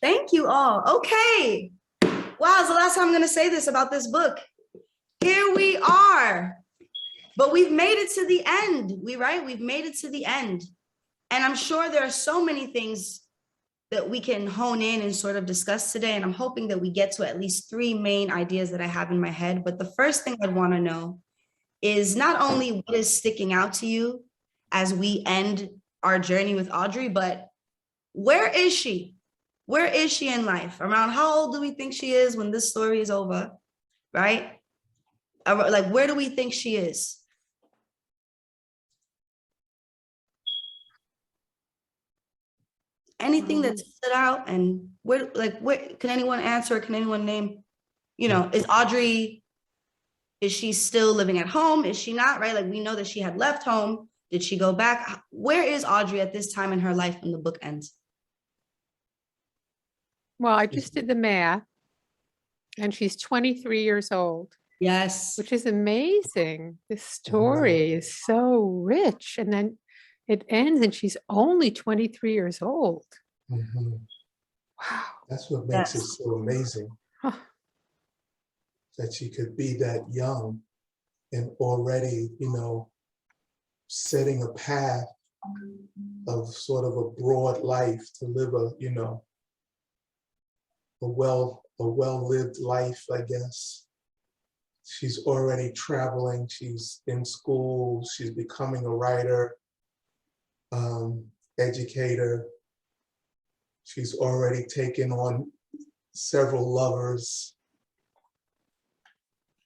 Thank you all. Okay. Wow, it's the last time I'm going to say this about this book. Here we are. But we've made it to the end. We've made it to the end. And I'm sure there are so many things that we can hone in and sort of discuss today. And I'm hoping that we get to at least 3 main ideas that I have in my head. But the first thing I'd want to know is not only what is sticking out to you as we end our journey with Audrey, but where is she? Where is she in life? Around how old do we think she is when this story is over, right? Like, where do we think she is? Anything that stood out, and where can anyone answer? Can anyone name, is Audrey, is she still living at home? Is she not, right? Like, we know that she had left home. Did she go back? Where is Audrey at this time in her life when the book ends? Well, I just did the math, and she's 23 years old. Yes. Which is amazing. This story is so rich. And then it ends and she's only 23 years old. Mm-hmm. Wow. That's what makes it so amazing. Huh. That she could be that young and already, setting a path of sort of a broad life to live a well-lived life, I guess. She's already traveling, she's in school, she's becoming a writer, educator. She's already taken on several lovers.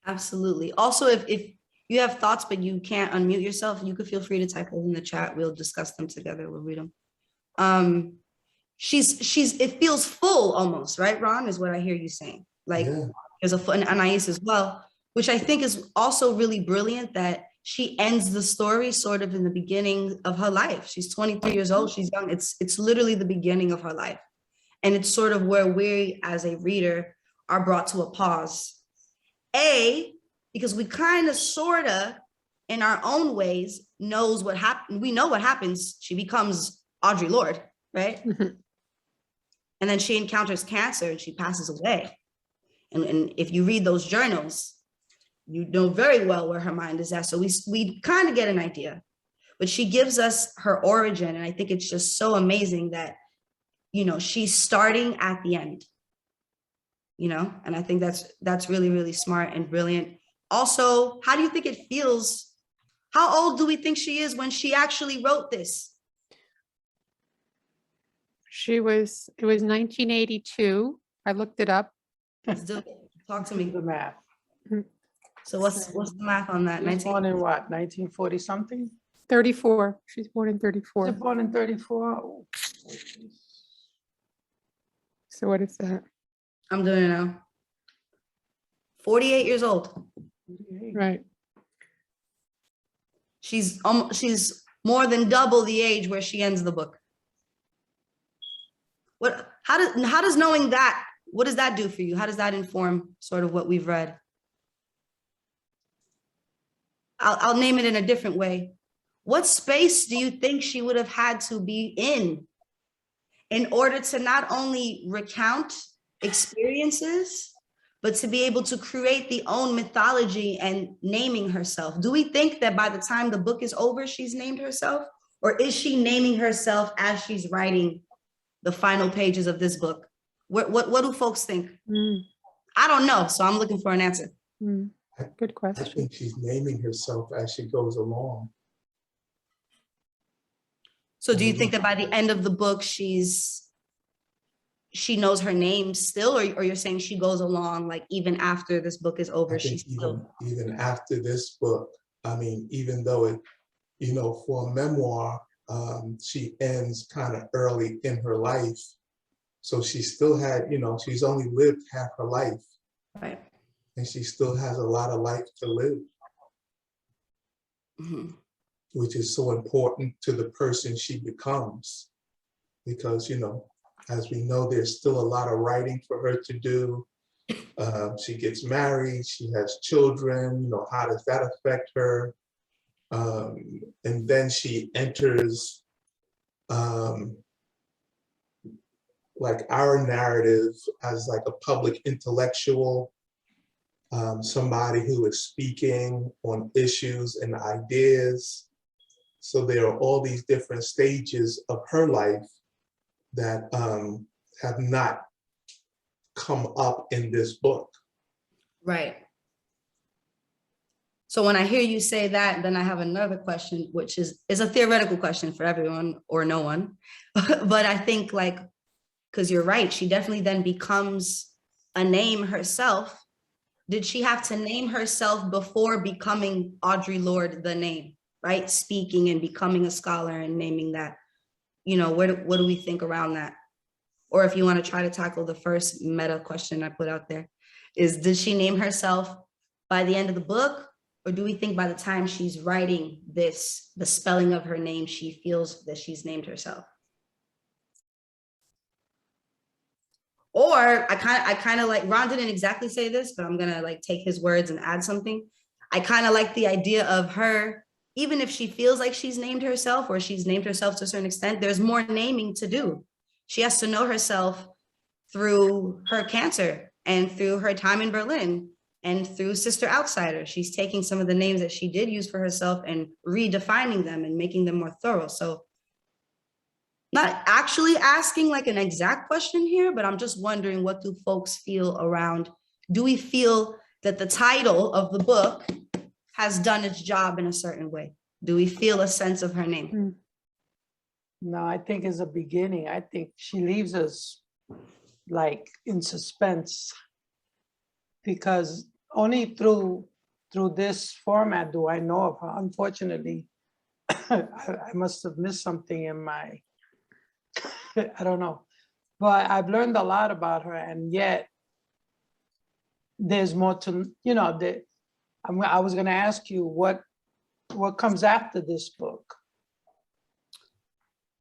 Absolutely. Also, if you have thoughts, but you can't unmute yourself, you could feel free to type those in the chat. We'll discuss them together, we'll read them. It feels full almost, right, Ron, is what I hear you saying. Like, there's a full, and Anais as well, which I think is also really brilliant, that she ends the story sort of in the beginning of her life. She's 23 years old, she's young. It's literally the beginning of her life. And it's sort of where we as a reader are brought to a pause. Because we kind of sort of, in our own ways, knows what happened. We know what happens. She becomes Audre Lorde, right? And then she encounters cancer and she passes away. And if you read those journals, you know very well where her mind is at. So we kind of get an idea, but she gives us her origin. And I think it's just so amazing that, she's starting at the end, and I think that's really, really smart and brilliant. Also, how do you think it feels? How old do we think she is when she actually wrote this? It was 1982. I looked it up. Let's do it. Talk to me. The math. So what's the math on that? She was born in what, 1940 something? 34. She's born in 34. She was born in 34. Oh, so what is that? I'm doing it now. 48 years old. Right. She's more than double the age where she ends the book. How does knowing that, what does that do for you? How does that inform sort of what we've read? I'll name it in a different way. What space do you think she would have had to be in order to not only recount experiences, but to be able to create the own mythology and naming herself? Do we think that by the time the book is over, she's named herself? Or is she naming herself as she's writing the final pages of this book? What do folks think? I don't know, so I'm looking for an answer. Good question. I think she's naming herself as she goes along. So do you think that by the end of the book, she knows her name still, or you're saying she goes along, like even after this book is over, she's still? Even after this book, I mean, even though it, for a memoir, she ends kind of early in her life. So she still had, she's only lived half her life. Right. And she still has a lot of life to live. Which is so important to the person she becomes. Because, as we know, there's still a lot of writing for her to do. She gets married, she has children, how does that affect her? And then she enters like our narrative as like a public intellectual, somebody who is speaking on issues and ideas. So there are all these different stages of her life that have not come up in this book. Right. So when I hear you say that, then I have another question, which is a theoretical question for everyone or no one. But I think like, because you're right, she definitely then becomes a name herself. Did she have to name herself before becoming Audre Lorde, the name, right? Speaking and becoming a scholar and naming that, you know, what do we think around that? Or if you want to try to tackle the first meta question I put out there, is did she name herself by the end of the book? Or do we think by the time she's writing this, the spelling of her name, she feels that she's named herself? Or I kind of like, Ron didn't exactly say this, but I'm gonna like take his words and add something. I kind of like the idea of her, even if she feels like she's named herself or she's named herself to a certain extent, there's more naming to do. She has to know herself through her cancer and through her time in Berlin and through Sister Outsider. She's taking some of the names that she did use for herself and redefining them and making them more thorough. So not actually asking like an exact question here, but I'm just wondering, what do folks feel around, do we feel that the title of the book has done its job in a certain way? Do we feel a sense of her name? No, I think it's a beginning. I think she leaves us like in suspense, because only through this format do I know of her. Unfortunately, I must have missed something in my, I don't know, but I've learned a lot about her, and yet there's more to, you know, I was going to ask you what comes after this book.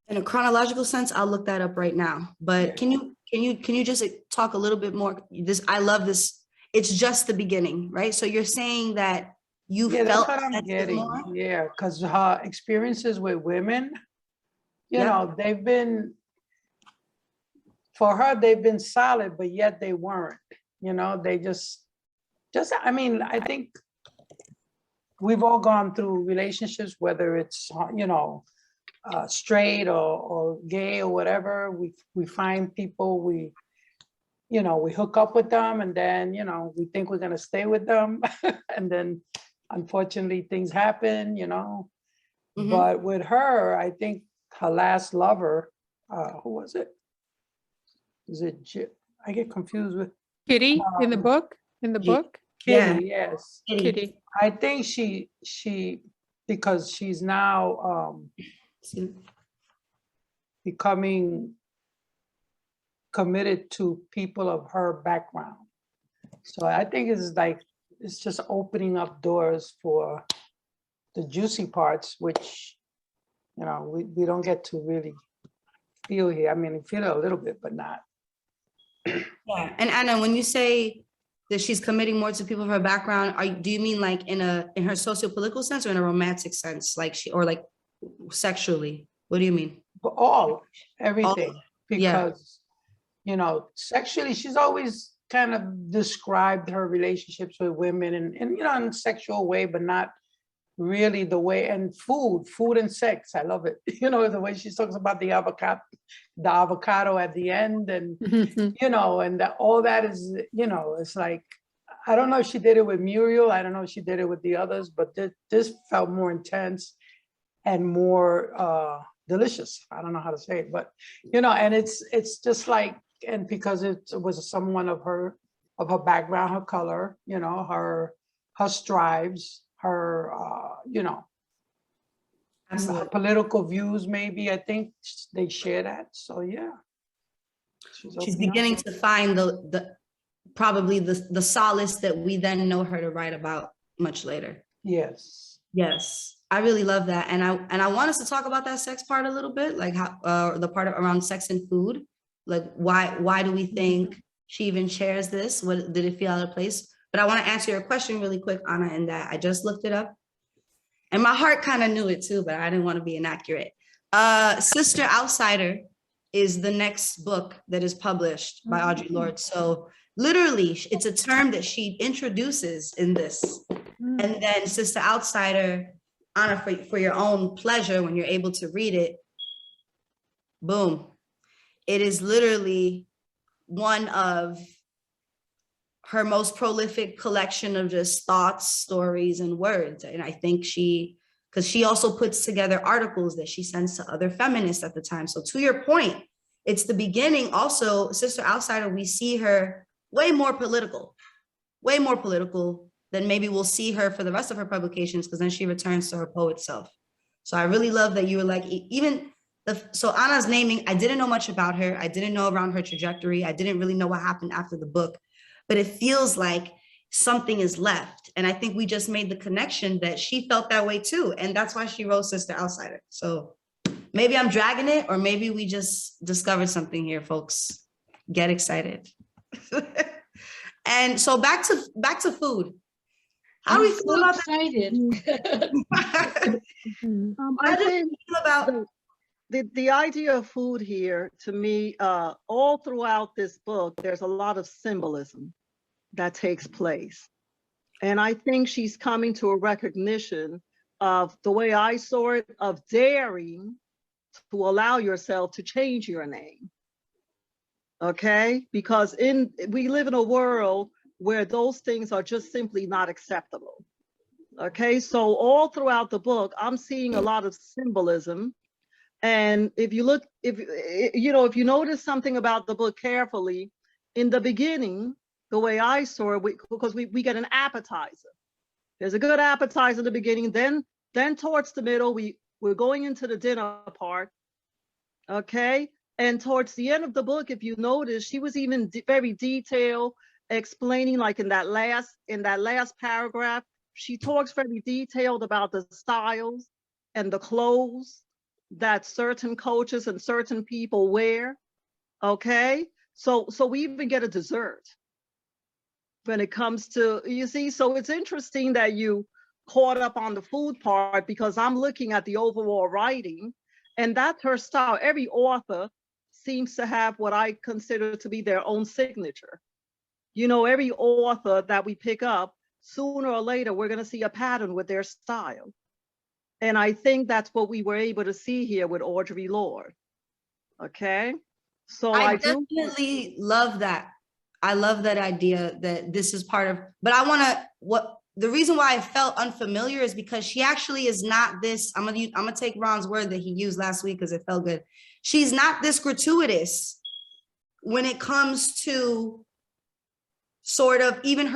In a chronological sense, I'll look that up right now. But can you just talk a little bit more? I love this. It's just the beginning, right? So you're saying that you felt that's what I'm getting. More? Yeah, because her experiences with women, you know, they've been, for her, they've been solid, but yet they weren't. You know, they just, I mean, I think we've all gone through relationships, whether it's, you know, straight or gay or whatever. We find people, we hook up with them, and then, you know, we think we're going to stay with them. And then unfortunately things happen, you know. Mm-hmm. But with her, I think her last lover, who was it? Is it, I get confused with Kitty in the book? In the book? Kitty, yes. Kitty. I think she because she's now becoming committed to people of her background. So I think it's just opening up doors for the juicy parts, which, you know, we don't get to really feel here. I mean, we feel it a little bit, but not. Yeah, and Anna, when you say that she's committing more to people of her background, do you mean like in her socio-political sense or in a romantic sense, like sexually? What do you mean? Everything. Because, you know, sexually, she's always kind of described her relationships with women and you know, in a sexual way, but not really the way. And food and sex, I love it. You know, the way she talks about the avocado at the end, and you know, and all that is, you know, it's like, I don't know if she did it with Muriel, I don't know if she did it with the others, but this felt more intense and more delicious. I don't know how to say it, but you know, and it's just like, and because it was someone of her background, her color, you know, her strives, her you know, her political views, maybe, I think they share that. So yeah, she's beginning to find the probably the solace that we then know her to write about much later. Yes, I really love that. And I want us to talk about that sex part a little bit, like how the part around sex and food. Like why do we think she even shares this? What did it feel out of place? But I want to answer your question really quick, Anna, in that I just looked it up. And my heart kind of knew it too, but I didn't want to be inaccurate. Sister Outsider is the next book that is published by Audre Lorde. So literally, it's a term that she introduces in this. And then Sister Outsider, Anna, for your own pleasure, when you're able to read it, boom. It is literally one of her most prolific collection of just thoughts, stories, and words. And I think because she also puts together articles that she sends to other feminists at the time. So to your point, it's the beginning. Also, Sister Outsider, we see her way more political than maybe we'll see her for the rest of her publications, because then she returns to her poet self. So I really love that you were like, so Anna's naming, I didn't know much about her. I didn't know around her trajectory. I didn't really know what happened after the book, but it feels like something is left. And I think we just made the connection that she felt that way too. And that's why she wrote Sister Outsider. So maybe I'm dragging it, or maybe we just discovered something here, folks. Get excited. And so back to food. How do we feel about excited? that? I think feel about the idea of food here, to me, all throughout this book, there's a lot of symbolism that takes place. And I think she's coming to a recognition of, the way I saw it, of daring to allow yourself to change your name. Okay? Because we live in a world where those things are just simply not acceptable. Okay, so all throughout the book, I'm seeing a lot of symbolism. And if you look, if you notice something about the book carefully, in the beginning, the way I saw it, because we get an appetizer. There's a good appetizer in the beginning. Then towards the middle, we're going into the dinner part. Okay, and towards the end of the book, if you notice, she was even very detailed, explaining, like in that last paragraph, she talks very detailed about the styles and the clothes that certain cultures and certain people wear. Okay, so we even get a dessert when it comes to, you see. So it's interesting that you caught up on the food part, because I'm looking at the overall writing, and that's her style. Every author seems to have what I consider to be their own signature. Every author that we pick up, sooner or later, we're going to see a pattern with their style. And I think that's what we were able to see here with Audre Lorde. Okay, so I definitely love that. I love that idea that this is part of, but the reason why I felt unfamiliar is because she actually is not this, I'm gonna take Ron's word that he used last week because it felt good. She's not this gratuitous when it comes to sort of even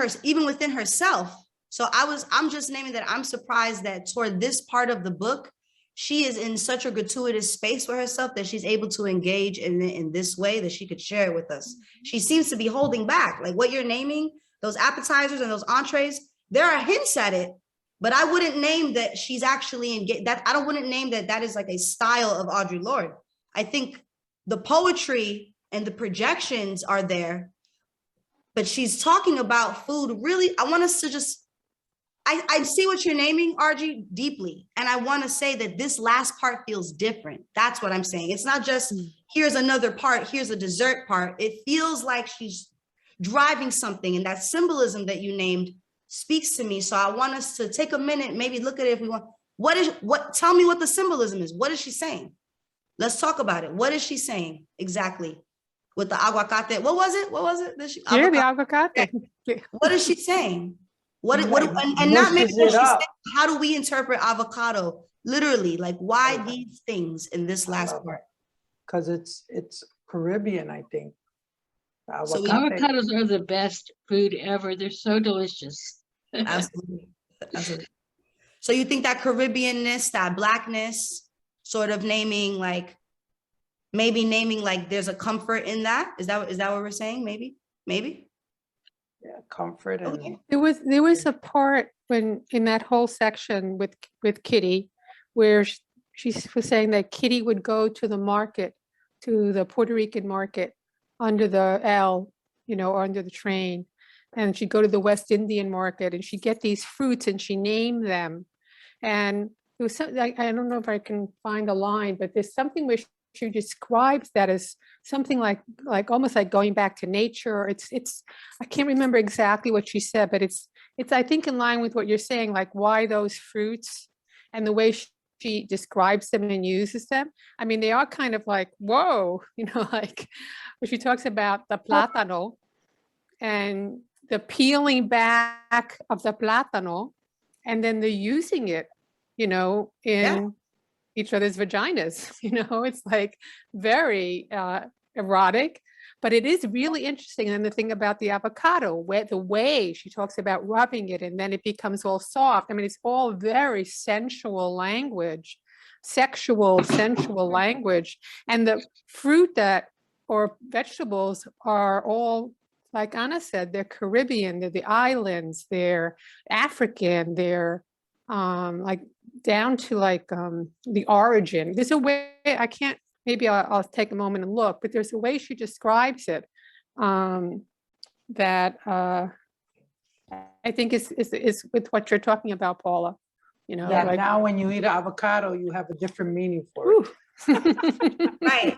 within herself. So I'm just naming that I'm surprised that toward this part of the book, she is in such a gratuitous space for herself that she's able to engage in this way that she could share it with us. She seems to be holding back, like what you're naming, those appetizers and those entrees, there are hints at it, but I wouldn't name that she's actually engaged. I wouldn't name that is like a style of Audre Lorde. I think the poetry and the projections are there, but she's talking about food. Really, I want us to just, I see what you're naming, RG, deeply. And I want to say that this last part feels different. That's what I'm saying. It's not just, here's another part, here's a dessert part. It feels like she's driving something, and that symbolism that you named speaks to me. So I want us to take a minute, maybe look at it if we want. Tell me what the symbolism is. What is she saying? Let's talk about it. What is she saying exactly with the aguacate? What was it? The aguacate. What is she saying? And not maybe what she's saying, how do we interpret avocado? Literally, like why these things in this last part? Because it's Caribbean, I think. So avocados are the best food ever. They're so delicious. Absolutely. So you think that Caribbeanness, that Blackness, sort of naming like there's a comfort in that? Is that what we're saying? Maybe. Yeah, comfort. And Okay. There was a part when in that whole section with Kitty, where she was saying that Kitty would go to the market, to the Puerto Rican market under the L, or under the train, and she'd go to the West Indian market and she'd get these fruits and she named them. And it was something, I don't know if I can find a line, but there's something where she describes that as something like almost like going back to nature. It's I can't remember exactly what she said, but it's I think in line with what you're saying, like why those fruits and the way she describes them and uses them. I mean, they are kind of like, whoa, you know, like when she talks about the plátano and the peeling back of the plátano and then the using it, you know, in each other's vaginas, you know, it's like very erotic, but it is really interesting. And the thing about the avocado, where the way she talks about rubbing it and then it becomes all soft. I mean, it's all very sensual language, sexual, sensual language. And the fruit that, or vegetables are all, like Anna said, they're Caribbean, they're the islands, they're African, they're like down to like the origin. There's a way, I can't, maybe I'll take a moment and look, but there's a way she describes it that I think is with what you're talking about, Paula. You know, That like, now when you eat avocado, you have a different meaning for it. Right.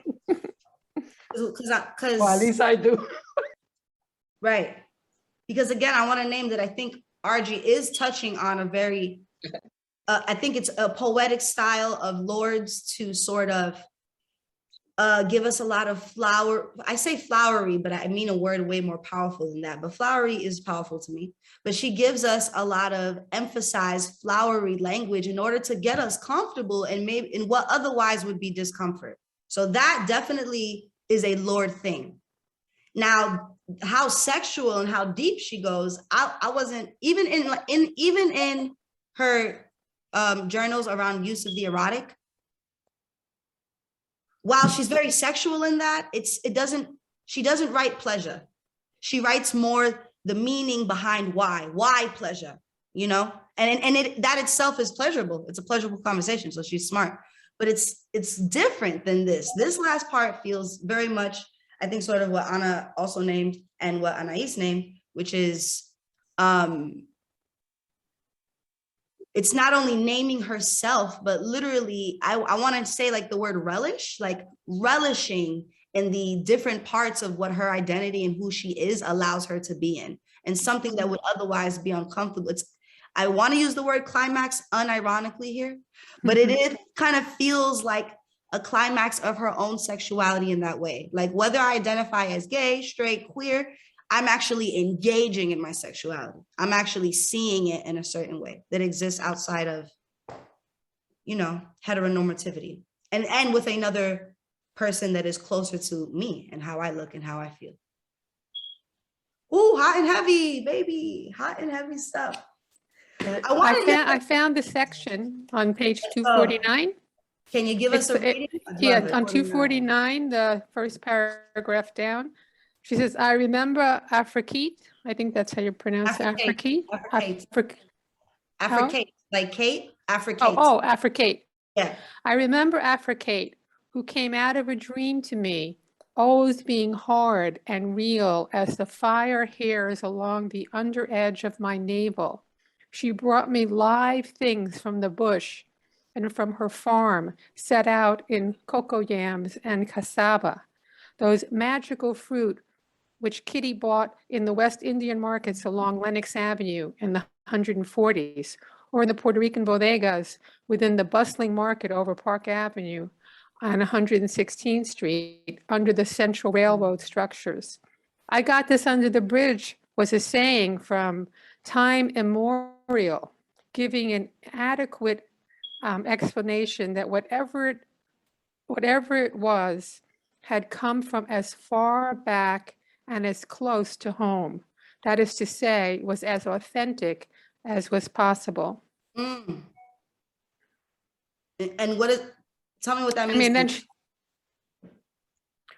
Well, at least I do. Right. Because again, I want to name that I think Audrey is touching on a very, I think it's a poetic style of Lorde's to sort of give us a lot of I say flowery, but I mean a word way more powerful than that. But flowery is powerful to me. But she gives us a lot of emphasized flowery language in order to get us comfortable and maybe in what otherwise would be discomfort. So that definitely is a Lorde thing. Now, how sexual and how deep she goes, I wasn't even in her journals around use of the erotic. While she's very sexual in that, she doesn't write pleasure. She writes more the meaning behind why pleasure, you know, and that itself is pleasurable. It's a pleasurable conversation. So she's smart, but it's different than this. This last part feels very much, I think, sort of what Anna also named and what Anais named, which is, it's not only naming herself, but literally, I want to say like the word relish, like relishing in the different parts of what her identity and who she is allows her to be in, and something that would otherwise be uncomfortable. I want to use the word climax unironically here, but it kind of feels like a climax of her own sexuality in that way. Like whether I identify as gay, straight, queer, I'm actually engaging in my sexuality. I'm actually seeing it in a certain way that exists outside of, you know, heteronormativity and with another person that is closer to me and how I look and how I feel. Ooh, hot and heavy, baby, hot and heavy stuff. I found the section on page 249. Can you give us a reading? Yeah, on 249, the first paragraph down. She says, I remember Afrikate. I think that's how you pronounce Afrikate. Afrikate, like Kate, Afrikate. Oh, Afrikate. Yeah. I remember Afrikate, who came out of a dream to me, always being hard and real as the fire hairs along the under edge of my navel. She brought me live things from the bush and from her farm, set out in cocoa yams and cassava, those magical fruit which Kitty bought in the West Indian markets along Lenox Avenue in the 140s, or in the Puerto Rican bodegas within the bustling market over Park Avenue on 116th Street under the Central Railroad structures. I got this under the bridge was a saying from time immemorial, giving an adequate explanation that whatever it was had come from as far back and as close to home. That is to say, was as authentic as was possible. Mm. And tell me what that means. I mean, then,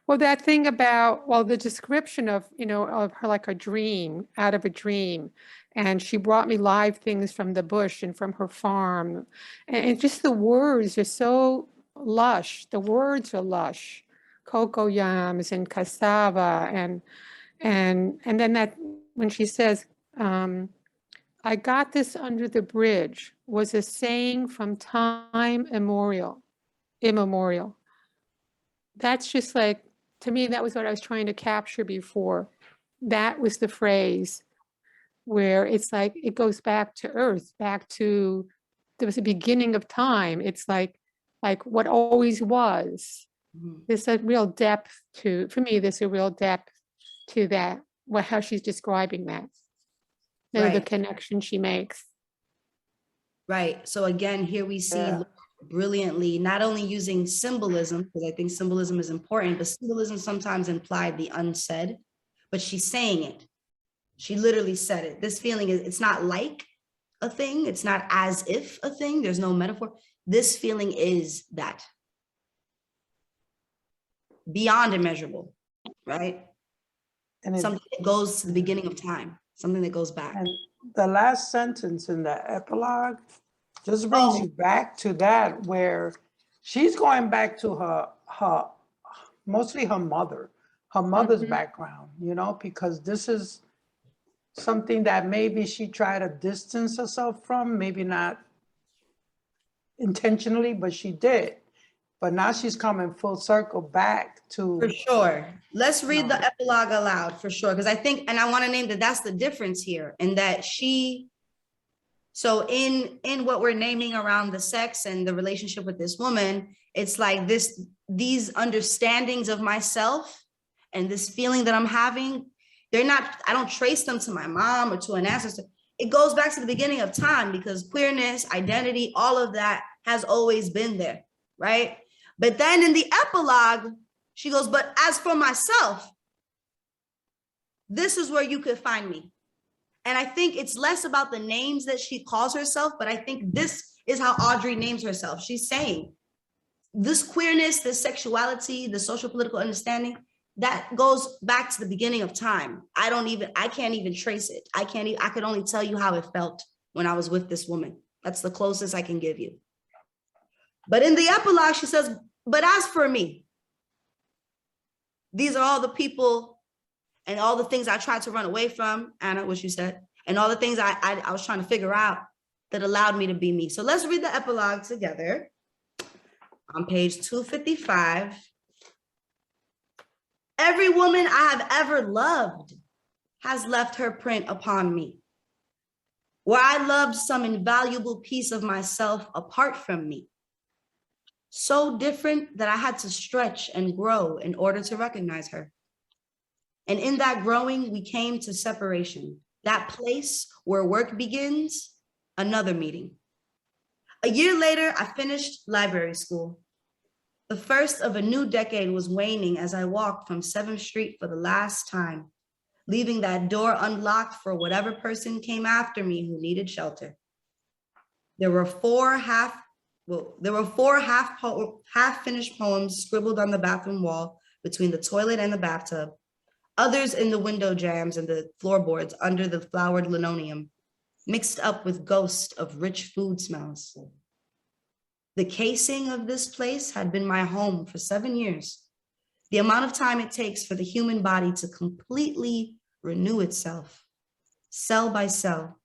well, that thing about, well, the description of, you know, of her like a dream, out of a dream. And she brought me live things from the bush and from her farm. And just the words are so lush. The words are lush. Cocoa yams and cassava and then that when she says, I got this under the bridge was a saying from time immemorial. that's just like, to me, that was what I was trying to capture before. That was the phrase where it's like, it goes back to earth, back to, there was a beginning of time. It's like what always was. Mhm. There's a real depth to, for me, there's a real depth to that, how she's describing that. The Right. connection she makes. Right. So again, here we see Yeah. Lorde brilliantly, not only using symbolism, because I think symbolism is important, but symbolism sometimes implied the unsaid, but she's saying it. She literally said it. This feeling is, it's not like a thing. It's not as if a thing. There's no metaphor. This feeling is that. Beyond immeasurable, right? And, Something that goes to the beginning of time, something that goes back. and the last sentence in the epilogue just brings you back to that, where she's going back to her mostly her mother's Mhm. background, you know, because this is something that maybe she tried to distance herself from, maybe not intentionally, but she did. But now she's coming full circle back to. For sure. Let's read the No. epilogue aloud for sure. Because I think, and I want to name that that's the difference here, and that so in what we're naming around the sex and the relationship with this woman, it's like these understandings of myself and this feeling that I'm having, I don't trace them to my mom or to an ancestor. It goes back to the beginning of time, because queerness, identity, all of that has always been there, right? But then in the epilogue, she goes, but as for myself, this is where you could find me. And I think it's less about the names that she calls herself, but I think this is how Audrey names herself. She's saying this queerness, this sexuality, the social political understanding, that goes back to the beginning of time. I can't even trace it. I could only tell you how it felt when I was with this woman. That's the closest I can give you. But in the epilogue, she says, but as for me, these are all the people and all the things I tried to run away from, Anna, what you said, and all the things I was trying to figure out that allowed me to be me. So let's read the epilogue together on page 255. Every woman I have ever loved has left her print upon me, where I loved some invaluable piece of myself apart from me. So different that I had to stretch and grow in order to recognize her. And in that growing, we came to separation, that place where work begins, another meeting. A year later, I finished library school. The first of a new decade was waning as I walked from 7th Street for the last time, leaving that door unlocked for whatever person came after me who needed shelter. There were four half-finished poems scribbled on the bathroom wall between the toilet and the bathtub, others in the window jambs and the floorboards under the flowered linoleum, mixed up with ghosts of rich food smells. The casing of this place had been my home for 7 years, the amount of time it takes for the human body to completely renew itself, cell by cell.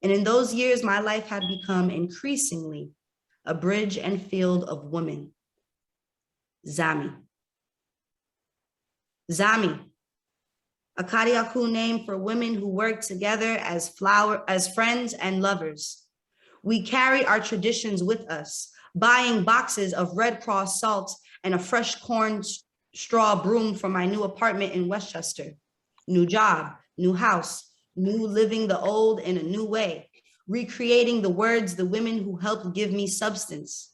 And in those years, my life had become increasingly a bridge and field of women. Zami. Zami, a Kariaku name for women who work together as friends and lovers. We carry our traditions with us, buying boxes of Red Cross salt and a fresh corn straw broom for my new apartment in Westchester. New job, new house, new living the old in a new way, recreating the words the women who helped give me substance.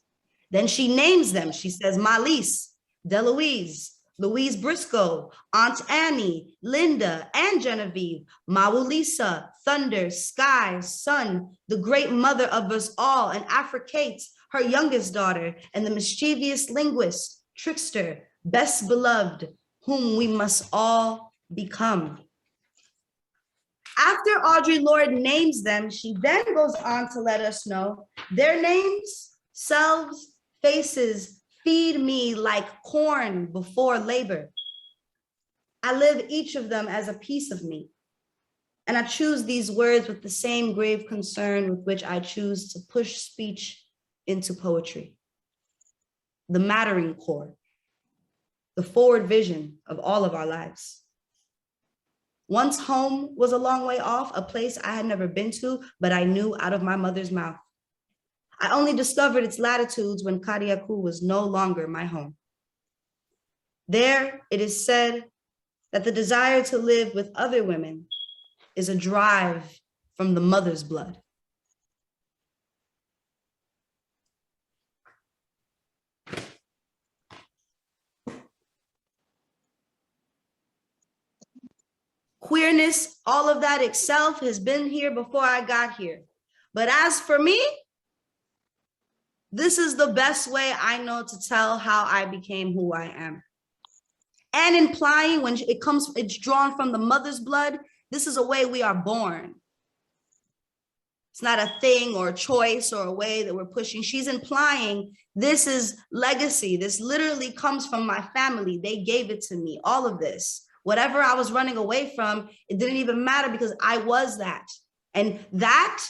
Then she names them. She says, Malise, Deloise, Louise Briscoe, Aunt Annie, Linda, and Genevieve, Mawulisa, Thunder, Sky, Sun, the great mother of us all, and Africate, her youngest daughter, and the mischievous linguist, trickster, best beloved, whom we must all become. After Audre Lorde names them, she then goes on to let us know their names, selves, faces, feed me like corn before labor. I live each of them as a piece of me. And I choose these words with the same grave concern with which I choose to push speech into poetry. The mattering core, the forward vision of all of our lives. Once home was a long way off, a place I had never been to, but I knew out of my mother's mouth. I only discovered its latitudes when Kariakou was no longer my home. There, it is said that the desire to live with other women is a drive from the mother's blood. Queerness, all of that itself has been here before I got here. But as for me, this is the best way I know to tell how I became who I am. And implying when it's drawn from the mother's blood, this is a way we are born. It's not a thing or a choice or a way that we're pushing. She's implying this is legacy. This literally comes from my family. They gave it to me, all of this. Whatever I was running away from, it didn't even matter because I was that. And that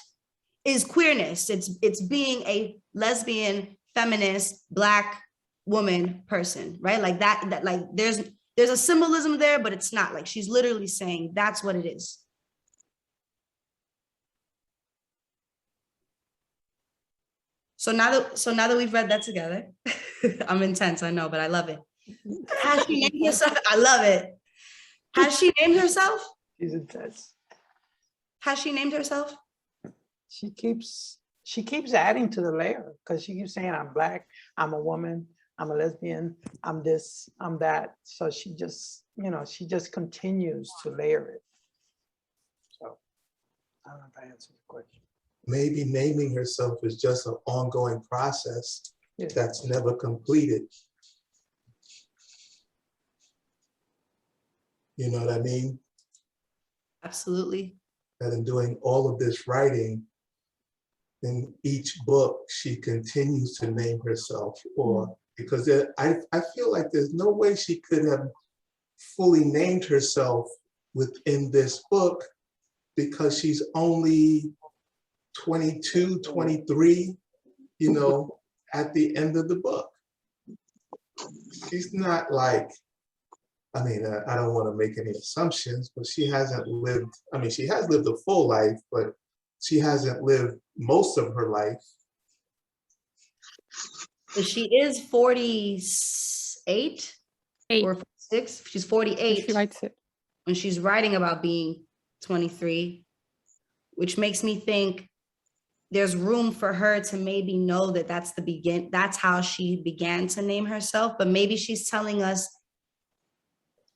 is queerness. It's being a lesbian, feminist, Black woman person, right? Like that like there's a symbolism there, but it's not. Like she's literally saying that's what it is. So now that we've read that together, I'm intense, I know, but I love it. Has she named herself? I love it. Has she named herself? She's intense. Has she named herself? She keeps adding to the layer because she keeps saying, I'm Black, I'm a woman, I'm a lesbian, I'm this, I'm that. So she just, she just continues to layer it. So I don't know if I answered the question. Maybe naming herself is just an ongoing process that's never completed. You know what I mean? Absolutely. That in doing all of this writing, in each book, she continues to name herself, or because I feel like there's no way she could have fully named herself within this book because she's only 22, 23, at the end of the book. She's not like, I mean, I don't want to make any assumptions, but she hasn't lived, I mean, she has lived a full life, but she hasn't lived most of her life. She is 48 or 46. She's 48. She writes it. When she's writing about being 23, which makes me think there's room for her to maybe know that that's how she began to name herself. But maybe she's telling us,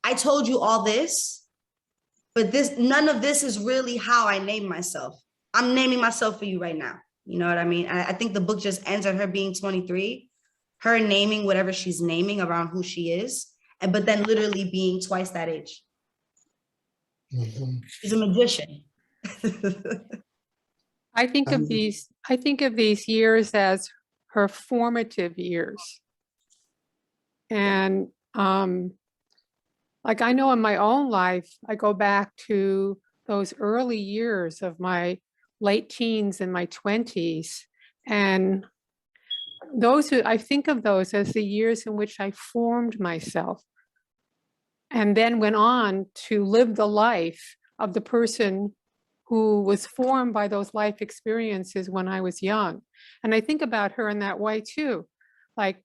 I told you all this, but none of this is really how I named myself. I'm naming myself for you right now. You know what I mean? I think the book just ends at her being 23, her naming whatever she's naming around who she is, but then literally being twice that age. Mm-hmm. She's a magician. I think of these years as her formative years. And like I know in my own life, I go back to those early years of my late teens and my 20s. And I think of those as the years in which I formed myself and then went on to live the life of the person who was formed by those life experiences when I was young. And I think about her in that way too. Like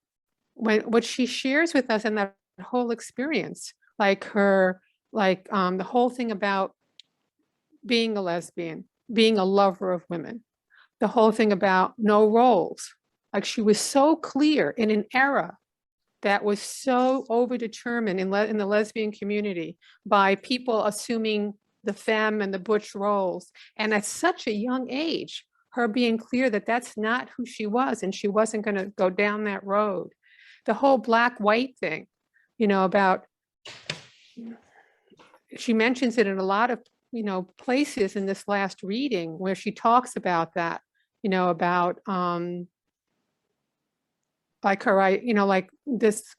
what she shares with us in that whole experience, like the whole thing about being a lesbian, being a lover of women, the whole thing about no roles. Like she was so clear in an era that was so overdetermined in the lesbian community by people assuming the femme and the butch roles. And at such a young age, her being clear that that's not who she was and she wasn't going to go down that road. The whole Black-white thing, about, she mentions it in a lot of, places in this last reading where she talks about that, about like her, like this,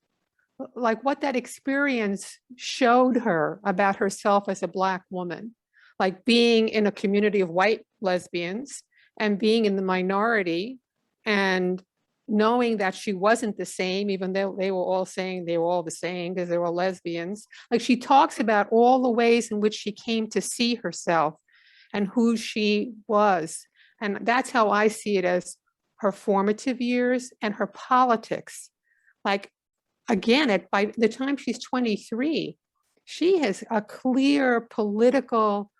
like what that experience showed her about herself as a Black woman, like being in a community of white lesbians and being in the minority and knowing that she wasn't the same, even though they were all saying they were all the same because they were lesbians. Like, she talks about all the ways in which she came to see herself and who she was. And that's how I see it, as her formative years and her politics. Like, again, by the time she's 23, she has a clear political,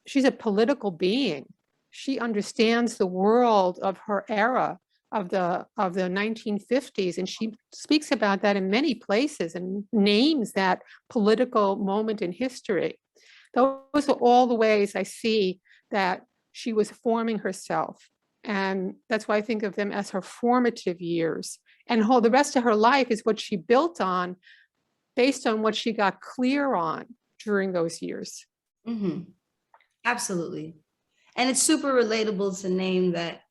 she's a political being. She understands the world of her era, of the 1950s, and she speaks about that in many places and names that political moment in history. Those are all the ways I see that she was forming herself. And that's why I think of them as her formative years. And the rest of her life is what she built on, based on what she got clear on during those years. Mm-hmm. Absolutely. And it's super relatable to name that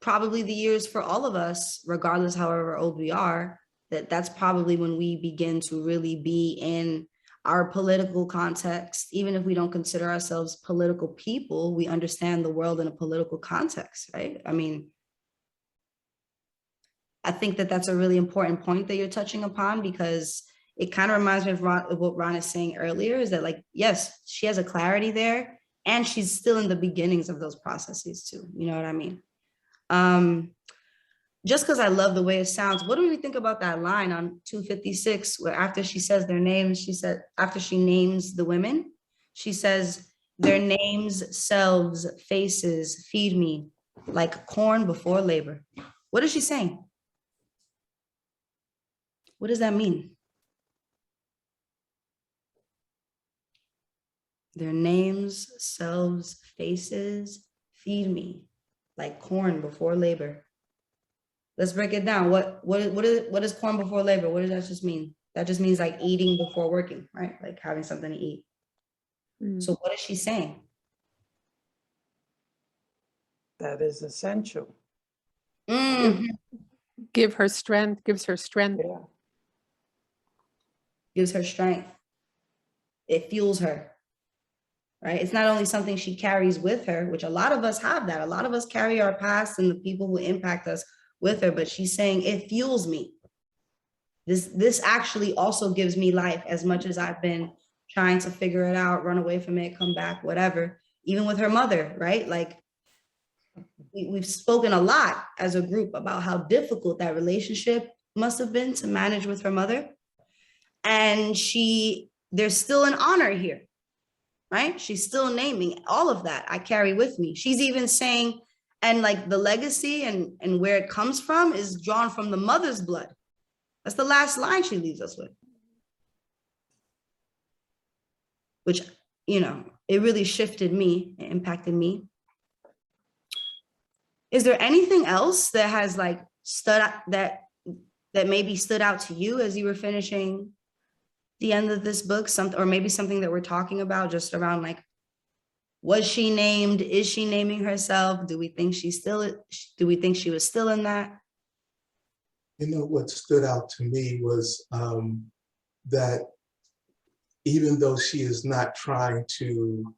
probably the years for all of us, regardless however old we are, that's probably when we begin to really be in our political context. Even if we don't consider ourselves political people, we understand the world in a political context, right? I mean, I think that that's a really important point that you're touching upon, because it kind of reminds me of what Ron is saying earlier, is that, like, yes, she has a clarity there, and she's still in the beginnings of those processes too. You know what I mean? Just because I love the way it sounds, what do we think about that line on 256, where after she says their names, she said, after she names the women, she says, their names, selves, faces, feed me like corn before labor. What is she saying? What does that mean? Their names, selves, faces, feed me like corn before labor. Let's break it down. What is corn before labor? What does that just mean? That just means like eating before working, right? Like having something to eat. So what is she saying? That is essential. Mm-hmm. Gives her strength. Yeah. Gives her strength. It fuels her, right? It's not only something she carries with her, which a lot of us have that. A lot of us carry our past and the people who impact us with her, but she's saying it fuels me. This actually also gives me life, as much as I've been trying to figure it out, run away from it, come back, whatever. Even with her mother, right? Like, we've spoken a lot as a group about how difficult that relationship must have been to manage with her mother. And there's still an honor here, right? She's still naming all of that I carry with me. She's even saying, and like the legacy and where it comes from is drawn from the mother's blood. That's the last line she leaves us with. Which, you know, it really shifted me, it impacted me. Is there anything else that has like stood out, that maybe stood out to you as you were finishing the end of this book? Or maybe something that we're talking about just around, like, was she named? Is she naming herself? Do we think she was still in that? You know, what stood out to me was that even though she is not trying to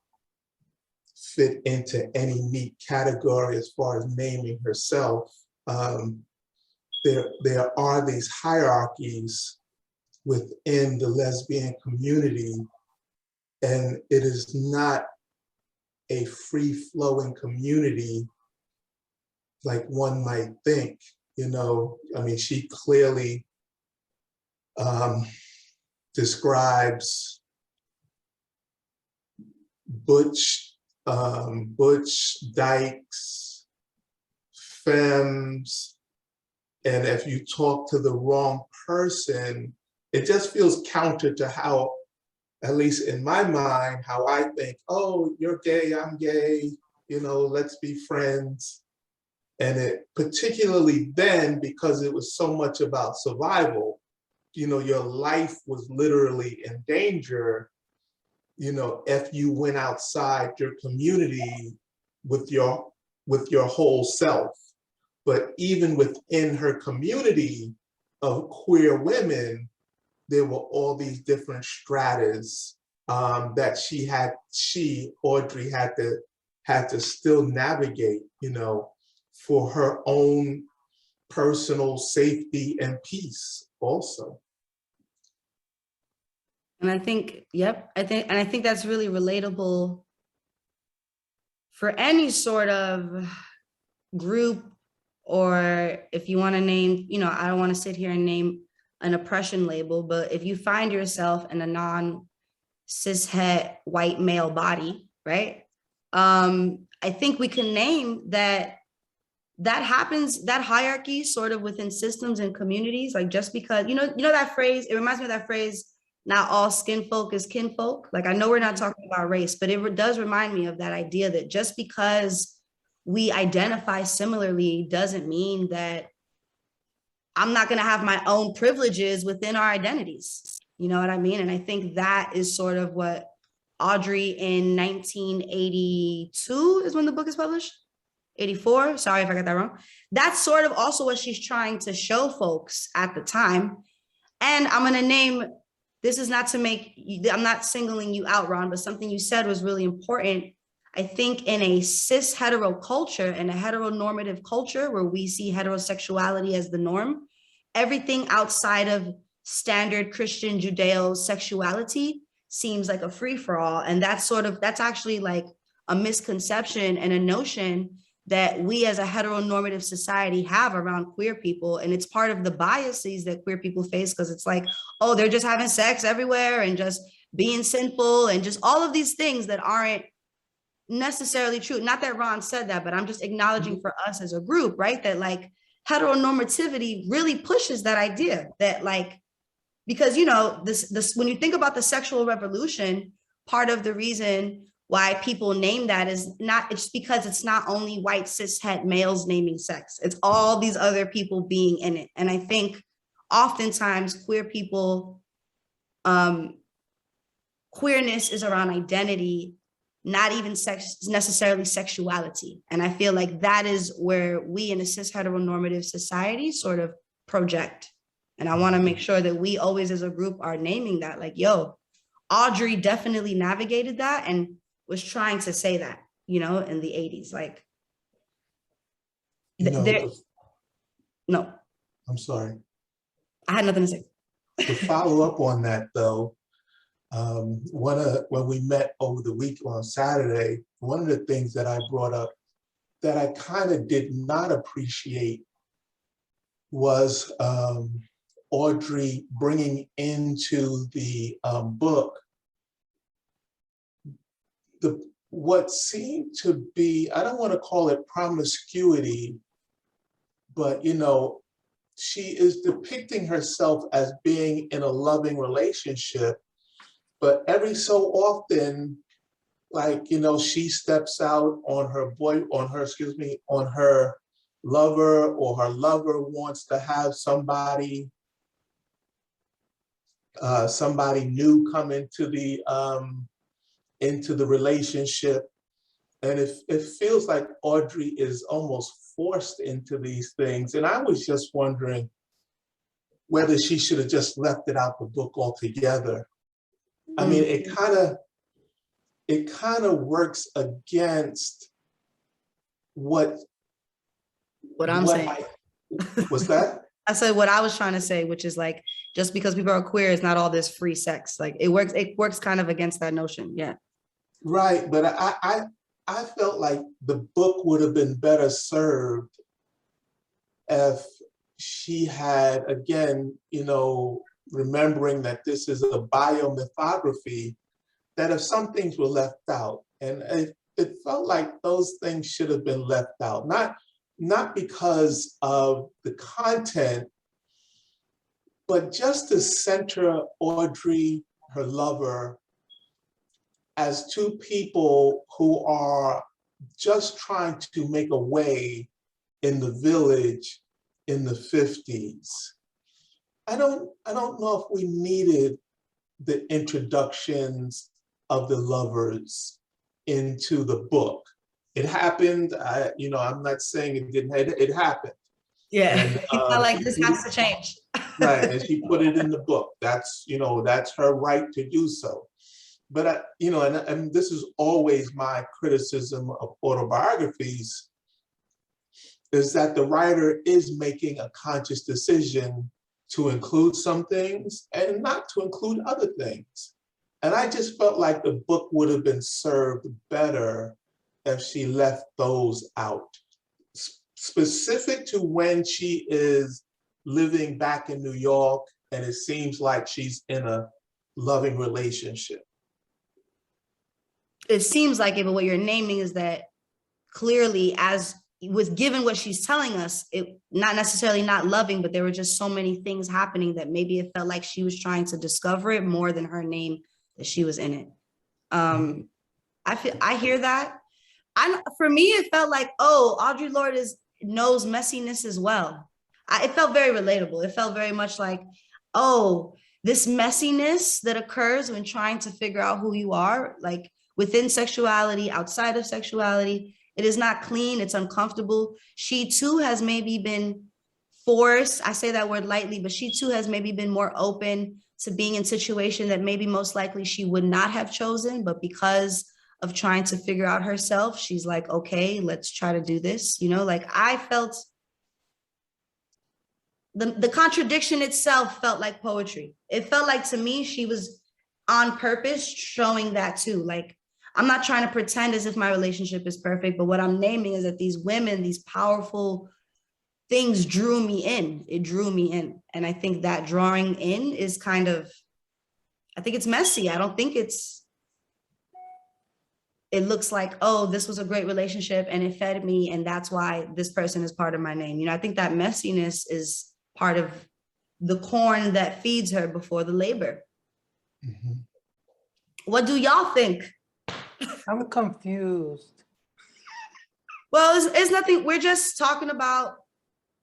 fit into any neat category as far as naming herself, there are these hierarchies within the lesbian community, and it is not a free-flowing community like one might think. You know, I mean, she clearly describes butch dykes, femmes, and if you talk to the wrong person, it just feels counter to how, at least in my mind, how I think, oh, you're gay, I'm gay, you know, let's be friends. And it particularly then, because it was so much about survival, you know, your life was literally in danger, you know, if you went outside your community with your whole self. But even within her community of queer women, there were all these different stratas that Audrey had to still navigate, you know, for her own personal safety and peace also. And I think, yep, I think that's really relatable for any sort of group, or if you want to name, you know, I don't want to sit here and name an oppression label, but if you find yourself in a non-cishet white male body, right? I think we can name that happens, that hierarchy sort of within systems and communities, like just because, you know that phrase, it reminds me of that phrase, not all skin folk is kinfolk. Like, I know we're not talking about race, but it does remind me of that idea that just because we identify similarly doesn't mean that I'm not going to have my own privileges within our identities. You know what I mean? And I think that is sort of what Audrey in 1982 is when the book is published. 84, sorry if I got that wrong. That's sort of also what she's trying to show folks at the time. And I'm going to name, this is not to make, I'm not singling you out, Ron, but something you said was really important. I think in a cis hetero culture and a heteronormative culture where we see heterosexuality as the norm, everything outside of standard Christian Judeo sexuality seems like a free for all. And that's actually like a misconception and a notion that we as a heteronormative society have around queer people. And it's part of the biases that queer people face, because it's like, oh, they're just having sex everywhere and just being sinful and just all of these things that aren't necessarily true. Not that Ron said that, but I'm just acknowledging for us as a group, right? That like heteronormativity really pushes that idea that like, because, you know, this when you think about the sexual revolution, part of the reason why people name that is not, it's because it's not only white cishet males naming sex, it's all these other people being in it. And I think oftentimes queer people, queerness is around identity, not even necessarily sexuality. And I feel like that is where we in a cis heteronormative society sort of project. And I want to make sure that we always as a group are naming that, like, yo, Audrey definitely navigated that and was trying to say that, you know, in the 80s, like, no, I'm sorry. I had nothing to say. To follow up on that though, when we met over the week on Saturday, one of the things that I brought up that I kind of did not appreciate was Audrey bringing into the book what seemed to be, I don't want to call it promiscuity, but you know, she is depicting herself as being in a loving relationship, but every so often, like, you know, she steps out on her lover, or her lover wants to have somebody new come into the relationship. And it feels like Audrey is almost forced into these things. And I was just wondering whether she should have just left it out the book altogether. I mean, it kind of works against what I'm saying. What's that? I said what I was trying to say, which is like, just because people are queer is not all this free sex. Like it works kind of against that notion. Yeah. Right. But I felt like the book would have been better served if she had, again, you know, remembering that this is a biomythography, that if some things were left out, and it felt like those things should have been left out, not because of the content, but just to center Audrey, her lover, as two people who are just trying to make a way in the village in the 50s. I don't know if we needed the introductions of the lovers into the book. It happened. I'm not saying it didn't. It happened. Yeah, And, it's not like this has to change. Right, and she put it in the book. That's her right to do so. But and this is always my criticism of autobiographies. is that the writer is making a conscious decision to include some things and not to include other things. And I just felt like the book would have been served better if she left those out. Specific to when she is living back in New York and it seems like she's in a loving relationship. It seems like it, but what you're naming is that clearly, as with given what she's telling us, it not necessarily not loving, but there were just so many things happening that maybe it felt like she was trying to discover it more than her name that she was in it. I hear that. For me, it felt like, oh, Audre Lorde knows messiness as well. It felt very relatable. It felt very much like, oh, this messiness that occurs when trying to figure out who you are, like within sexuality, outside of sexuality, it is not clean, it's uncomfortable. She too has maybe been forced, I say that word lightly, but she too has maybe been more open to being in a situation that maybe most likely she would not have chosen, but because of trying to figure out herself, she's like, okay, let's try to do this. You know, like I felt the contradiction itself felt like poetry. It felt like to me, she was on purpose showing that too. Like, I'm not trying to pretend as if my relationship is perfect, but what I'm naming is that these women, these powerful things drew me in. It drew me in. And I think that drawing in is kind of, I think it's messy. I don't think it looks like, oh, this was a great relationship and it fed me and that's why this person is part of my name. You know, I think that messiness is part of the corn that feeds her before the labor. Mm-hmm. What do y'all think? I'm confused. Well, it's nothing. We're just talking about.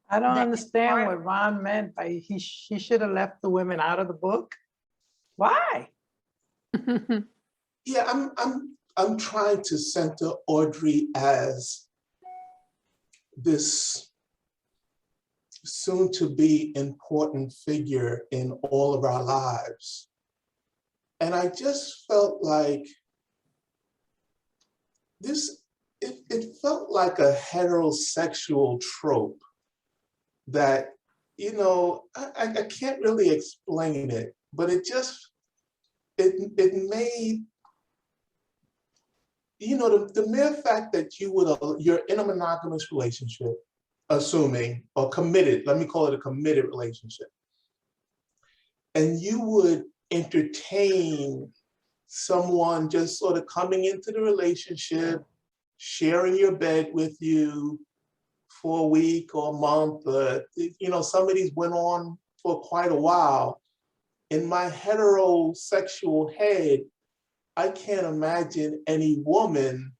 I don't understand what Ron meant by he should have left the women out of the book. Why? Yeah, I'm trying to center Audrey as this soon to be important figure in all of our lives. And I just felt like it felt like a heterosexual trope that, you know, I can't really explain it, but it made, you know, the mere fact that you're in a monogamous relationship, assuming, or committed, let me call it a committed relationship, and you would entertain someone just sort of coming into the relationship, sharing your bed with you for a week or a month. You know, some of these went on for quite a while. In my heterosexual head, I can't imagine any woman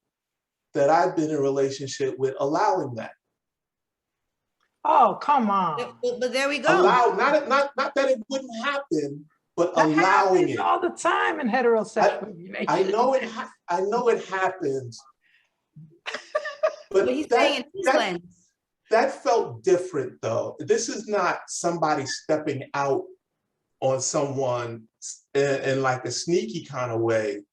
that I've been in a relationship with allowing that. Oh, come on. But there we go. Not that it wouldn't happen, but that allowing it all the time in heterosexual relationships. I know it happens. But he's saying that felt different though. This is not somebody stepping out on someone in like a sneaky kind of way.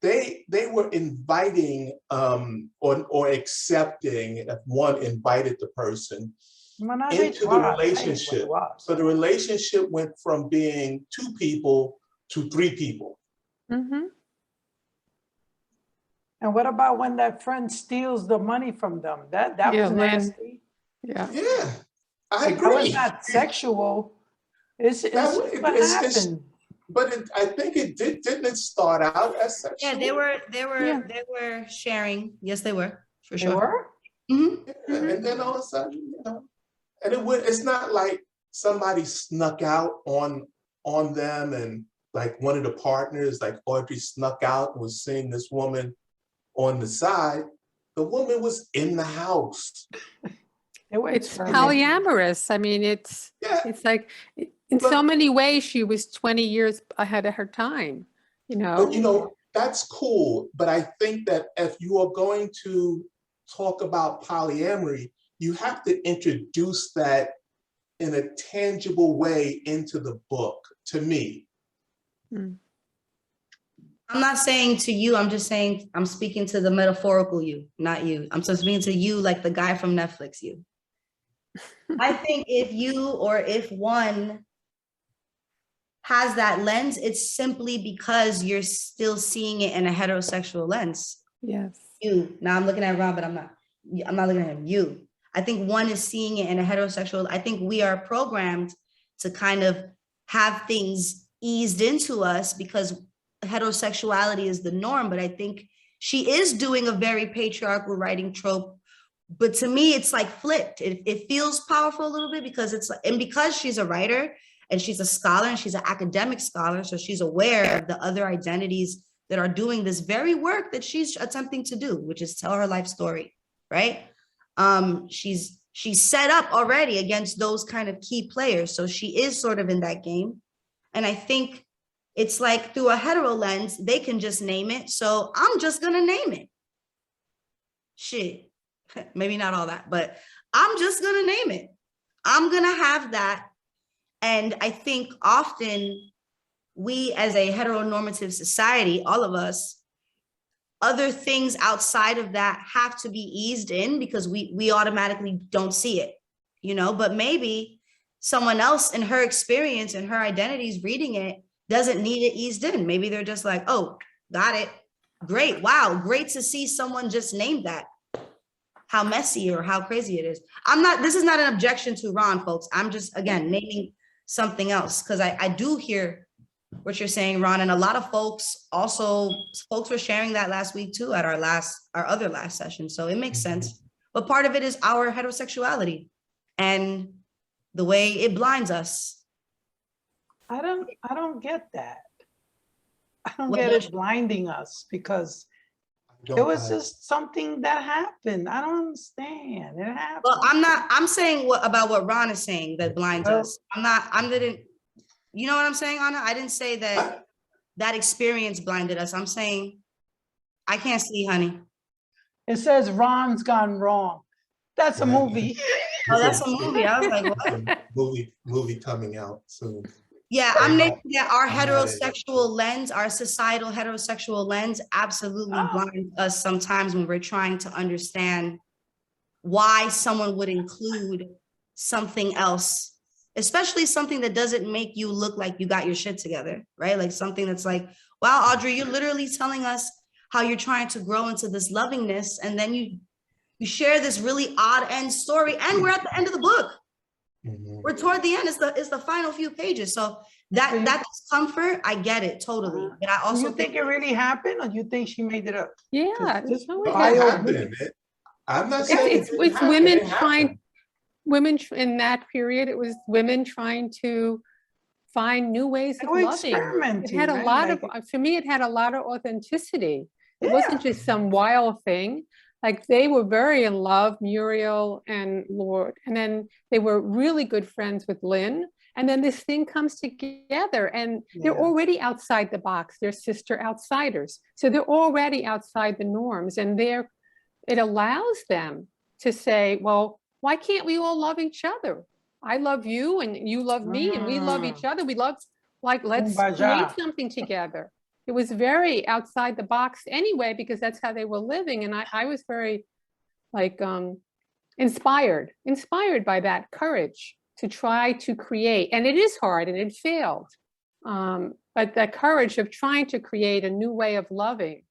They were inviting or accepting, if one invited the person into the relationship. So the relationship went from being 2 people to 3 people. Mm-hmm. And what about when that friend steals the money from them? That was nasty. Yeah, I agree. That was not sexual. It's what happened. But I think it didn't it start out as sexual? Yeah, they were sharing. Yes, they were, for sure. They were? Mm-hmm. Yeah, and then all of a sudden, you know, and it's not like somebody snuck out on them and like one of the partners, like Audrey, snuck out and was seeing this woman on the side. The woman was in the house. It's polyamorous. I mean, it's like in so many ways she was 20 years ahead of her time, you know. But you know, that's cool. But I think that if you are going to talk about polyamory, you have to introduce that in a tangible way into the book, to me. I'm not saying to you, I'm just saying, I'm speaking to the metaphorical you, not you. I'm just speaking to you like the guy from Netflix you. I think if you or if one has that lens, it's simply because you're still seeing it in a heterosexual lens. Yes. You. Now I'm looking at Rob, but I'm not looking at him. You. I think one is seeing it in a heterosexual. I think we are programmed to kind of have things eased into us because heterosexuality is the norm. But I think she is doing a very patriarchal writing trope. But to me, it's like flipped. It feels powerful a little bit because it's, and because she's a writer and she's a scholar and she's an academic scholar, so she's aware of the other identities that are doing this very work that she's attempting to do, which is tell her life story, right? She's set up already against those kind of key players. So she is sort of in that game. And I think it's like through a hetero lens, they can just name it. So I'm just gonna name it. Shit, maybe not all that, but I'm just gonna name it. I'm gonna have that. And I think often we as a heteronormative society, all of us, other things outside of that have to be eased in because we automatically don't see it, you know, but maybe someone else in her experience and her identities reading it doesn't need it eased in. Maybe they're just like, oh, got it. Great. Wow. Great to see someone just named that. How messy or how crazy it is. This is not an objection to Ron, folks. I'm just, again, naming something else because I do hear what you're saying, Ron, and a lot of folks were sharing that last week too at our other last session. So it makes sense. But part of it is our heterosexuality and the way it blinds us. I don't get that. I don't What get don't it blinding us because Don't it was I- just something that happened. I don't understand. It happened. Well, I'm saying about what Ron is saying that blinds Well- us. You know what I'm saying, Anna? I didn't say that experience blinded us. I'm saying, I can't see, honey. It says Ron's gone wrong. That's a Yeah. movie. Oh, that's a movie. I was like, what? Movie coming out soon. Yeah, I'm naming that our I'm not in it. heterosexual lens, our societal heterosexual lens absolutely Oh. blinds us sometimes when we're trying to understand why someone would include something else, especially something that doesn't make you look like you got your shit together, right? Like something that's like, wow, Audrey, you're literally telling us how you're trying to grow into this lovingness. And then you share this really odd end story and we're at the end of the book. Mhm. We're toward the end, it's the final few pages. So that discomfort, I get it totally. But I Do also you think it really happened or do you think she made it up? Yeah. This no, It it bio- happened. I'm not saying It's it didn't happen. women It trying, happened. in that period, it was women trying to find new ways They of were loving. It experimenting, had a right? lot of, Like- for me, it had a lot of authenticity. It Yeah. wasn't just some wild thing. Like they were very in love, Muriel and Lorde, and then they were really good friends with Lynn. And then this thing comes together and they're Yeah. already outside the box. They're sister outsiders. So they're already outside the norms and it allows them to say, well, why can't we all love each other? I love you and you love me and we love each other. We love, like, let's create Kumbaya. something together. It was very outside the box anyway, because that's how they were living. And I was very like inspired by that courage to try to create. And it is hard and it failed. But that courage of trying to create a new way of loving.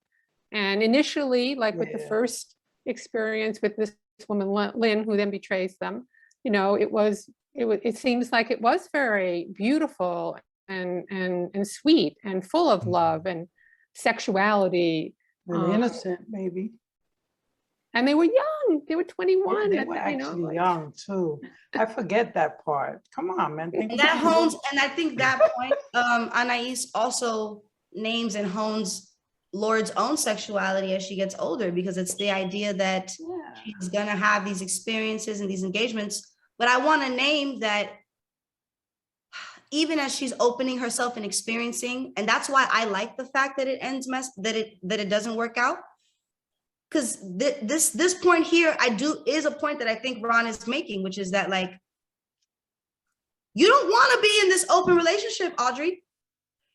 And initially, like with the Yeah. first experience with this woman, Lynn, who then betrays them, you know, it seems like it was very beautiful and sweet and full of love and sexuality. And innocent, maybe. And they were young. They were 21. They at were that, you know, actually like- young too. I forget that part. Come on, man. Think And that about it. hones, and I think that point, Anais also names and hones Lorde's own sexuality as she gets older, because it's the idea that Yeah. she's gonna have these experiences and these engagements. But I want to name that even as she's opening herself and experiencing, and that's why I like the fact that it ends that it doesn't work out. Because this point here, is a point that I think Ron is making, which is that, like, you don't want to be in this open relationship, Audrey.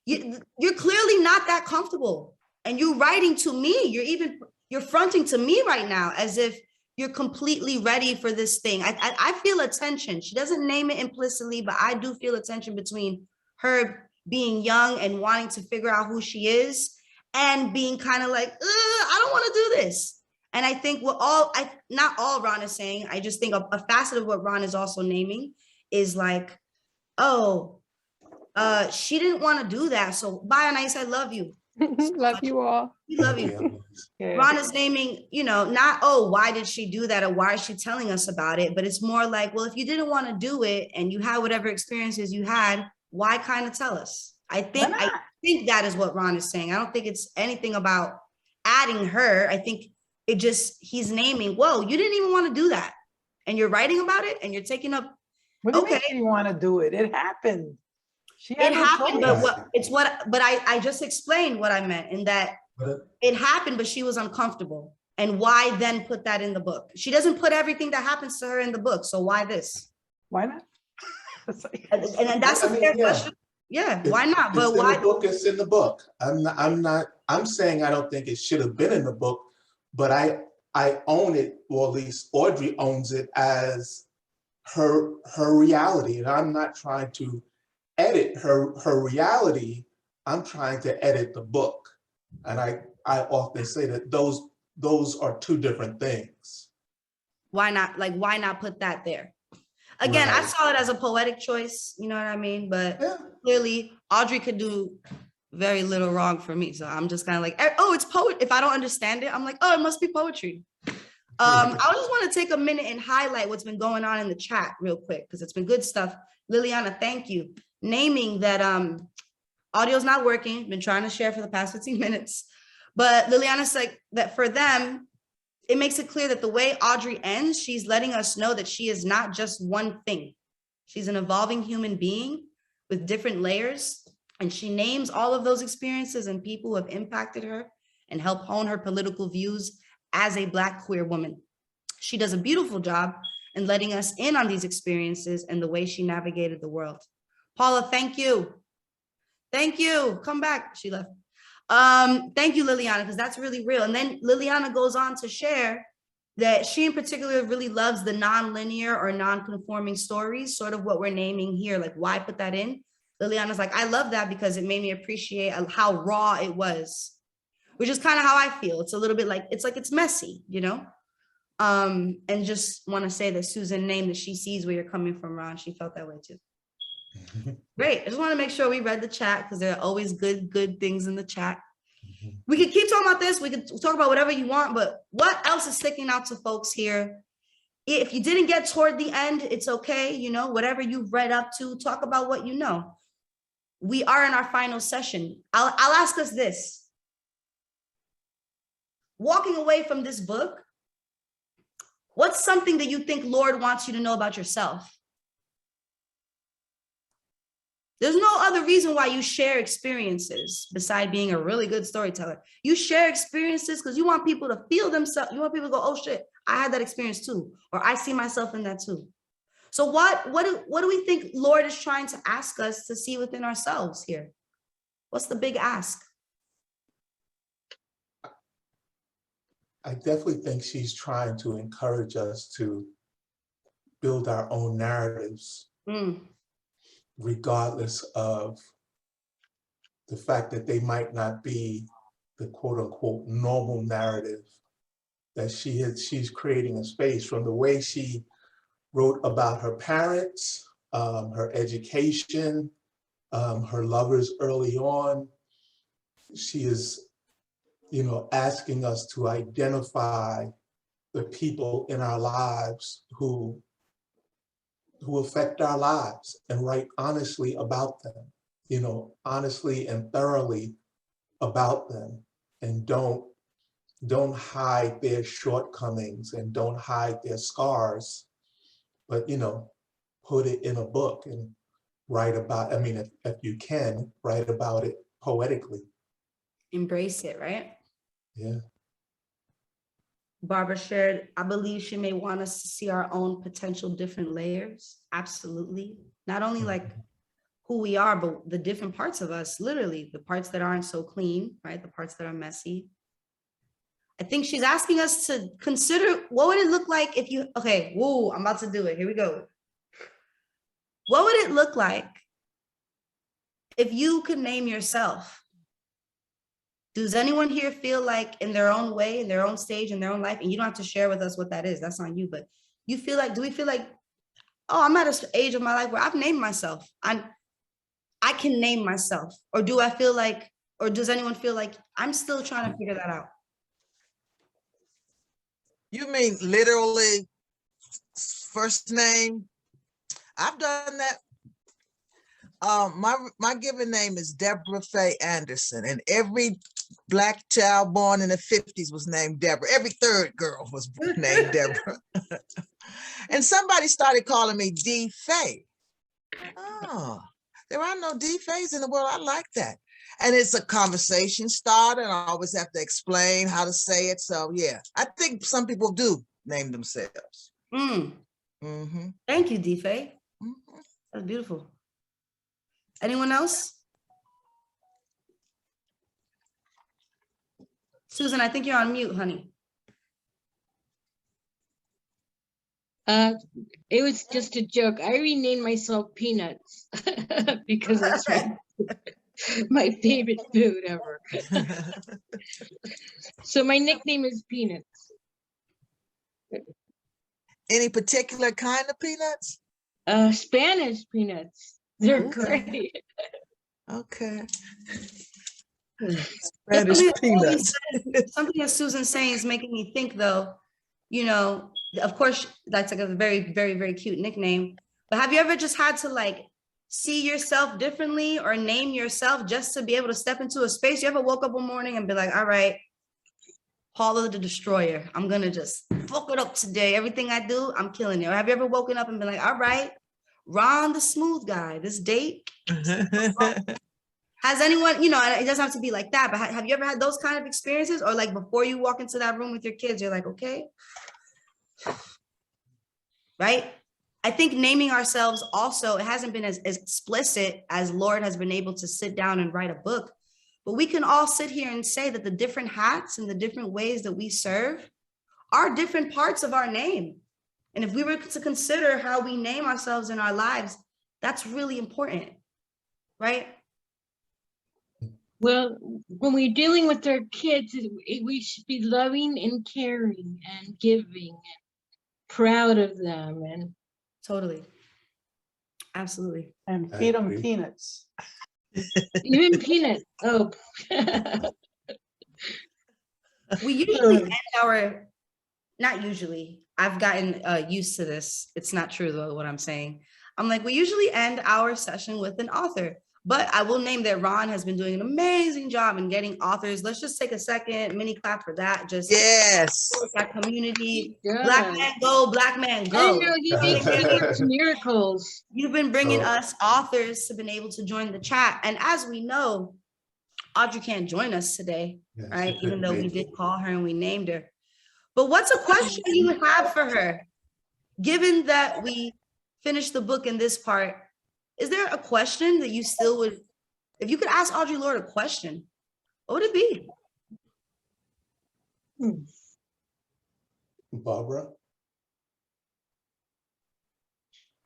You're clearly not that comfortable. And you writing to me, you're fronting to me right now as if you're completely ready for this thing. I feel a tension. She doesn't name it implicitly, but I do feel a tension between her being young and wanting to figure out who she is and being kind of like, I don't want to do this. And I think not all Ron is saying, I just think a facet of what Ron is also naming is like, oh, she didn't want to do that. So bye, Anais, I love you. Love you all. We love you. Yeah. Ron is naming, not, oh, why did she do that? Or why is she telling us about it? But it's more like, well, if you didn't want to do it and you had whatever experiences you had, why kind of tell us? I think that is what Ron is saying. I don't think it's anything about adding her. I think he's naming, whoa, you didn't even want to do that. And you're writing about it and you're taking up. What do you mean you want to do it? It happened. It happened, but I just explained what I meant in that it happened, but she was uncomfortable. And why then put that in the book? She doesn't put everything that happens to her in the book. So why this? Why not? And that's a fair question. Yeah, why not? But it's why? In the book, it's in the book. I'm saying I don't think it should have been in the book, but I own it, or at least Audrey owns it as her reality. And I'm not trying to edit her reality. I'm trying to edit the book. And I often say that those are two different things. Why not? Like, why not put that there? Again, Right. I saw it as a poetic choice, you know what I mean? But clearly Audrey could do very little wrong for me. So I'm just kind of like, oh, it's poet. If I don't understand it, I'm like, oh, it must be poetry. I just want to take a minute and highlight what's been going on in the chat real quick, because it's been good stuff. Liliana, thank you. Naming that audio's not working, been trying to share for the past 15 minutes. But Liliana's like that for them, it makes it clear that the way Audrey ends, she's letting us know that she is not just one thing. She's an evolving human being with different layers. And she names all of those experiences and people who have impacted her and helped hone her political views as a Black queer woman. She does a beautiful job in letting us in on these experiences and the way she navigated the world. Paula, thank you. Thank you. Come back. She left. Thank you, Liliana, because that's really real. And then Liliana goes on to share that she in particular really loves the non-linear or non-conforming stories, sort of what we're naming here. Like, why put that in? Liliana's like, I love that because it made me appreciate how raw it was, which is kind of how I feel. It's a little bit like, it's messy, and just want to say that Susan named that she sees where you're coming from, Ron. She felt that way too. Great. I just want to make sure we read the chat because there are always good things in the chat. We could keep talking about this. We could talk about whatever you want, but what else is sticking out to folks here? If you didn't get toward the end, it's okay. Whatever you've read up to, talk about what you know. We are in our final session. I'll ask us this. Walking away from this book, what's something that you think Lorde wants you to know about yourself? There's no other reason why you share experiences beside being a really good storyteller. You share experiences because you want people to feel themselves. You want people to go, oh shit, I had that experience too. Or I see myself in that too. So what do we think Lorde is trying to ask us to see within ourselves here? What's the big ask? I definitely think she's trying to encourage us to build our own narratives. Regardless of the fact that they might not be the quote unquote normal narrative that she's creating a space. From the way she wrote about her parents, her education, her lovers early on. She is, asking us to identify the people in our lives who affect our lives and write honestly about them, honestly and thoroughly about them, and don't hide their shortcomings and don't hide their scars, but, put it in a book and write about, if you can, write about it poetically. Embrace it, right? Yeah. Barbara shared, I believe she may want us to see our own potential different layers. Absolutely. Not only like who we are, but the different parts of us, literally the parts that aren't so clean, right? The parts that are messy. I think she's asking us to consider, what would it look like if you, okay, whoa, I'm about to do it. Here we go. What would it look like if you could name yourself? Does anyone here feel like in their own way, in their own stage, in their own life, and you don't have to share with us what that is, that's on you, but you feel like, do we feel like, oh, I'm at an age of my life where I've named myself. I can name myself. Or do I feel like, or does anyone feel like I'm still trying to figure that out? You mean literally first name? I've done that. My given name is Deborah Faye Anderson, and every Black child born in the 50s was named Deborah. Every third girl was named Deborah. And somebody started calling me D. Faye. Oh, there are no D. Fays in the world. I like that. And it's a conversation starter, and I always have to explain how to say it. So yeah, I think some people do name themselves. Thank you, D. Faye. That's beautiful. Anyone else? Susan, I think you're on mute, honey. It was just a joke. I renamed myself Peanuts because it's my favorite food ever. So my nickname is Peanuts. Any particular kind of peanuts? Spanish peanuts. They're great. Okay. Spanish peanuts. Something that Susan's saying is making me think, though, you know, of course, that's like a very, very, very cute nickname. But have you ever just had to like see yourself differently or name yourself just to be able to step into a space? You ever woke up one morning and be like, all right, Paula the Destroyer, I'm gonna just fuck it up today. Everything I do, I'm killing it. Or have you ever woken up and been like, all right, Ron the smooth guy, this date? Has anyone, you know, it doesn't have to be like that, but have you ever had those kind of experiences? Or like before you walk into that room with your kids, you're like, okay. Right? I think naming ourselves also, it hasn't been as explicit as Lorde has been able to sit down and write a book, but we can all sit here and say that the different hats and the different ways that we serve are different parts of our name. And if we were to consider how we name ourselves in our lives, that's really important, right? Well, when we're dealing with our kids, we should be loving and caring and giving and proud of them. And totally. Absolutely. And feed them peanuts. Even peanuts. Oh. We usually end our, not usually, I've gotten used to this. It's not true though, what I'm saying. I'm like, we usually end our session with an author, but I will name that Ron has been doing an amazing job in getting authors. Let's just take a second, mini clap for that. Just yes, that community. Black man go, Black man go. I know he makes miracles. You've been bringing us authors have been able to join the chat, and as we know, Audrey can't join us today, right? Even though we did call her and we named her. But what's a question you have for her? Given that we finished the book in this part, is there a question that you still would, if you could ask Audre Lorde a question, what would it be? Barbara?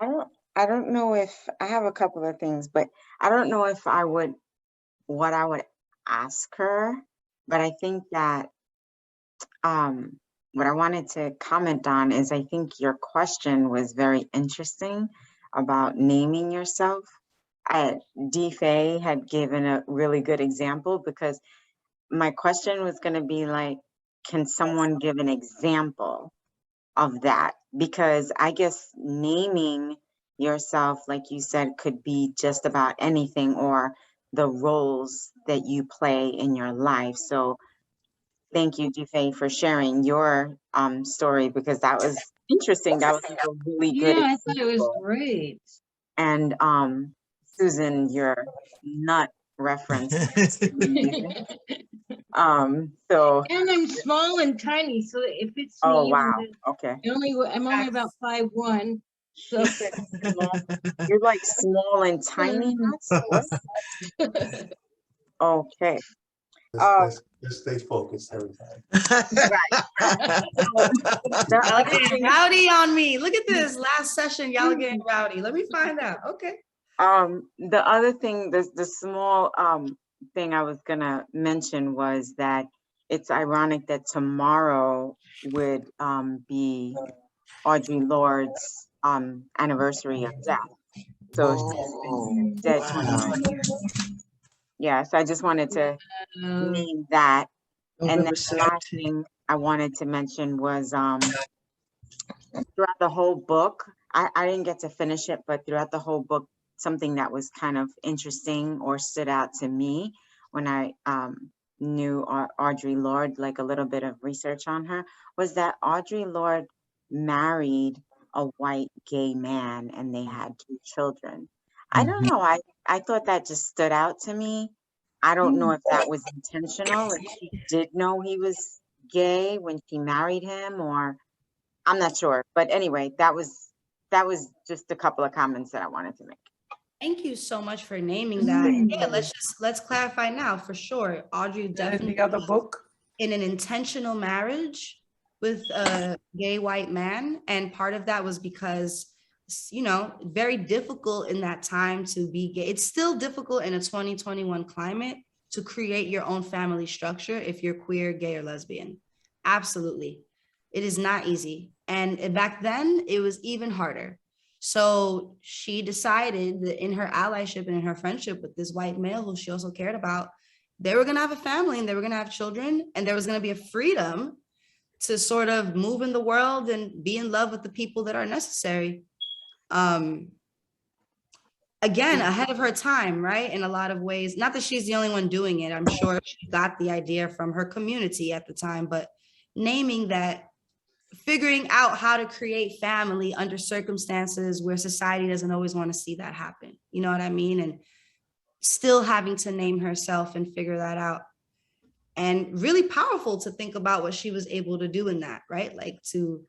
I don't know if I have a couple of things, but I don't know if I would, what I would ask her, but I think that what I wanted to comment on is I think your question was very interesting about naming yourself. D. Faye had given a really good example, because my question was going to be like, can someone give an example of that? Because I guess naming yourself, like you said, could be just about anything, or the roles that you play in your life. So thank you, D. Faye, for sharing your story, because that was interesting. That was a really good example. I thought it was great. And Susan, your nut reference. So. And I'm small and tiny, so if it's Oh me, wow. Okay. I'm only about 5'1", So, She said small. You're like small and tiny nuts? What? Okay. Let's stay focused, everybody. The Y'all other getting thing, rowdy on me. Look at this last session. Y'all getting rowdy. Let me find out. Okay. the other thing, the small thing I was gonna mention was that it's ironic that tomorrow would be Audre Lorde's anniversary of death. So she's been dead 21 years. Yeah, so I just wanted to name that. And then November the last 17th. thing I wanted to mention was throughout the whole book, I didn't get to finish it, but throughout the whole book, something that was kind of interesting or stood out to me when I knew Audre Lorde, like a little bit of research on her, was that Audre Lorde married a white gay man and they had 2 children. I don't know, I thought that just stood out to me. I don't know if that was intentional, if she did know he was gay when she married him, or I'm not sure. But anyway, that was just a couple of comments that I wanted to make. Thank you so much for naming that. Yeah, let's clarify now for sure. Audrey And definitely the other book. in an intentional marriage with a gay white man. And part of that was because, you know, very difficult in that time to be gay. It's still difficult in a 2021 climate to create your own family structure if you're queer, gay, or lesbian. Absolutely. It is not easy. And back then it was even harder. So she decided that in her allyship and in her friendship with this white male who she also cared about, they were going to have a family and they were going to have children, and there was going to be a freedom to sort of move in the world and be in love with the people that are necessary. Again, ahead of her time, right? In a lot of ways, not that she's the only one doing it. I'm sure she got the idea from her community at the time, but naming that, figuring out how to create family under circumstances where society doesn't always want to see that happen. You know what I mean? And still having to name herself and figure that out. And really powerful to think about what she was able to do in that, right? Like to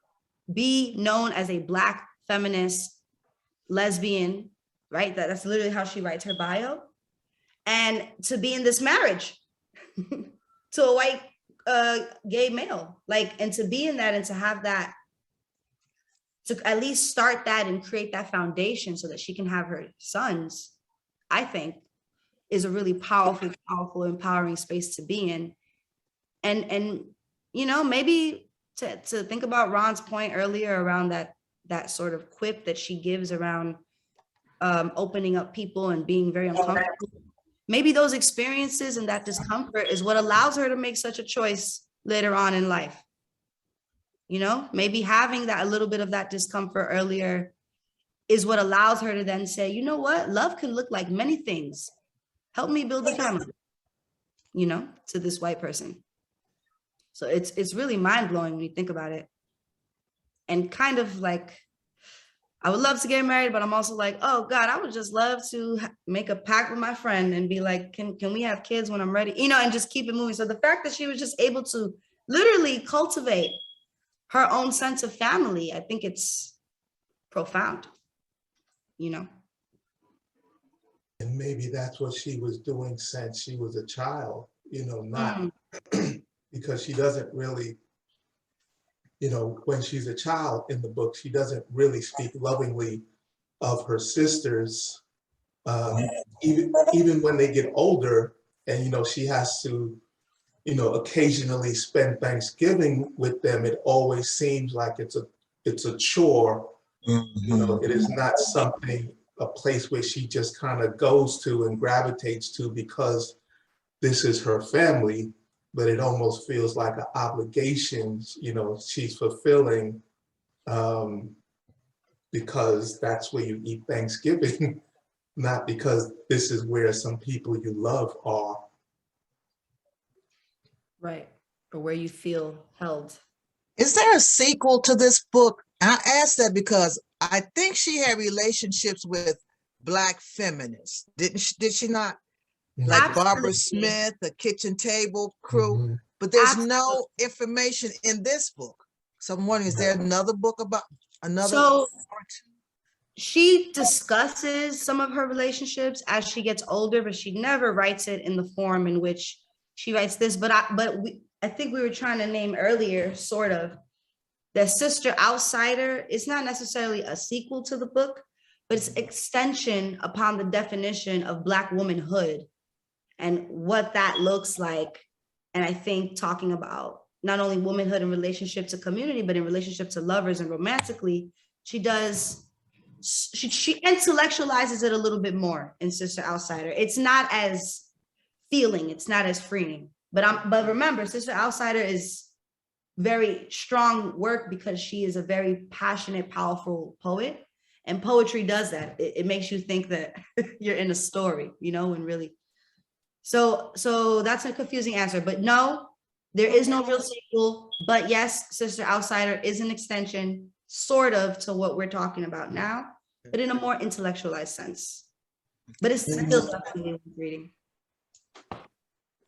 be known as a Black feminist lesbian, right? That's literally how she writes her bio. And to be in this marriage to a white gay male, like, and to be in that and to have that, to at least start that and create that foundation so that she can have her sons, I think is a really powerful, empowering space to be in. And you know, maybe to think about Ron's point earlier around that sort of quip that she gives around opening up people and being very uncomfortable. Maybe those experiences and that discomfort is what allows her to make such a choice later on in life. You know, maybe having that a little bit of that discomfort earlier is what allows her to then say, you know what, love can look like many things. Help me build a family, you know, to this white person. So it's really mind-blowing when you think about it. And kind of like, I would love to get married, but I'm also like, oh God, I would just love to make a pact with my friend and be like, can we have kids when I'm ready? You know, and just keep it moving. So the fact that she was just able to literally cultivate her own sense of family, I think it's profound, you know? And maybe that's what she was doing since she was a child, you know, not because she doesn't really, you know, when she's a child in the book, she doesn't really speak lovingly of her sisters. Even when they get older and, you know, she has to, you know, occasionally spend Thanksgiving with them, it always seems like it's a chore. You know, it is not something, a place where she just kind of goes to and gravitates to because this is her family, but it almost feels like an obligation, you know, she's fulfilling because that's where you eat Thanksgiving, not because this is where some people you love are. Right, or where you feel held. Is there a sequel to this book? I asked that because I think she had relationships with Black feminists. Did she not? Like Absolutely. Barbara Smith, the Kitchen Table Crew, Mm-hmm. but there's Absolutely. no information in this book. So I'm wondering, is there another book about another? So she discusses some of her relationships as she gets older, but she never writes it in the form in which she writes this. But I think we were trying to name earlier, sort of, that Sister Outsider is not necessarily a sequel to the book, but it's extension upon the definition of Black womanhood and what that looks like. And I think talking about not only womanhood in relationship to community, but in relationship to lovers and romantically, she intellectualizes it a little bit more in Sister Outsider. It's not as feeling, it's not as freeing. But remember, Sister Outsider is very strong work because she is a very passionate, powerful poet. And poetry does that. It makes you think that you're in a story, you know, and really. So that's a confusing answer, but no, there is no real sequel. But yes, Sister Outsider is an extension, sort of, to what we're talking about now, but in a more intellectualized sense. But it's still definitely worth reading.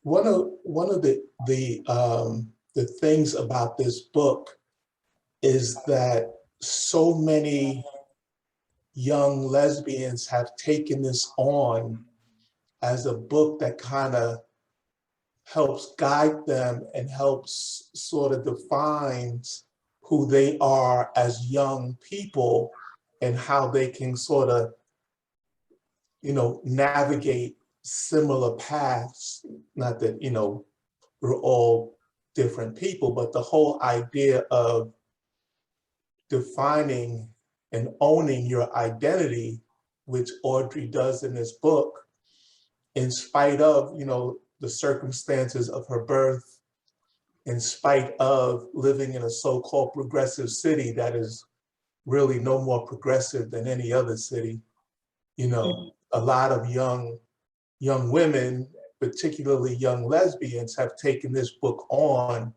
One of the things about this book is that so many young lesbians have taken this on as a book that kind of helps guide them and helps sort of defines who they are as young people and how they can sort of, you know, navigate similar paths. Not that, you know, we're all different people, but the whole idea of defining and owning your identity, which Audrey does in this book, in spite of, you know, the circumstances of her birth, in spite of living in a so-called progressive city that is really no more progressive than any other city. You know, a lot of young women, particularly young lesbians, have taken this book on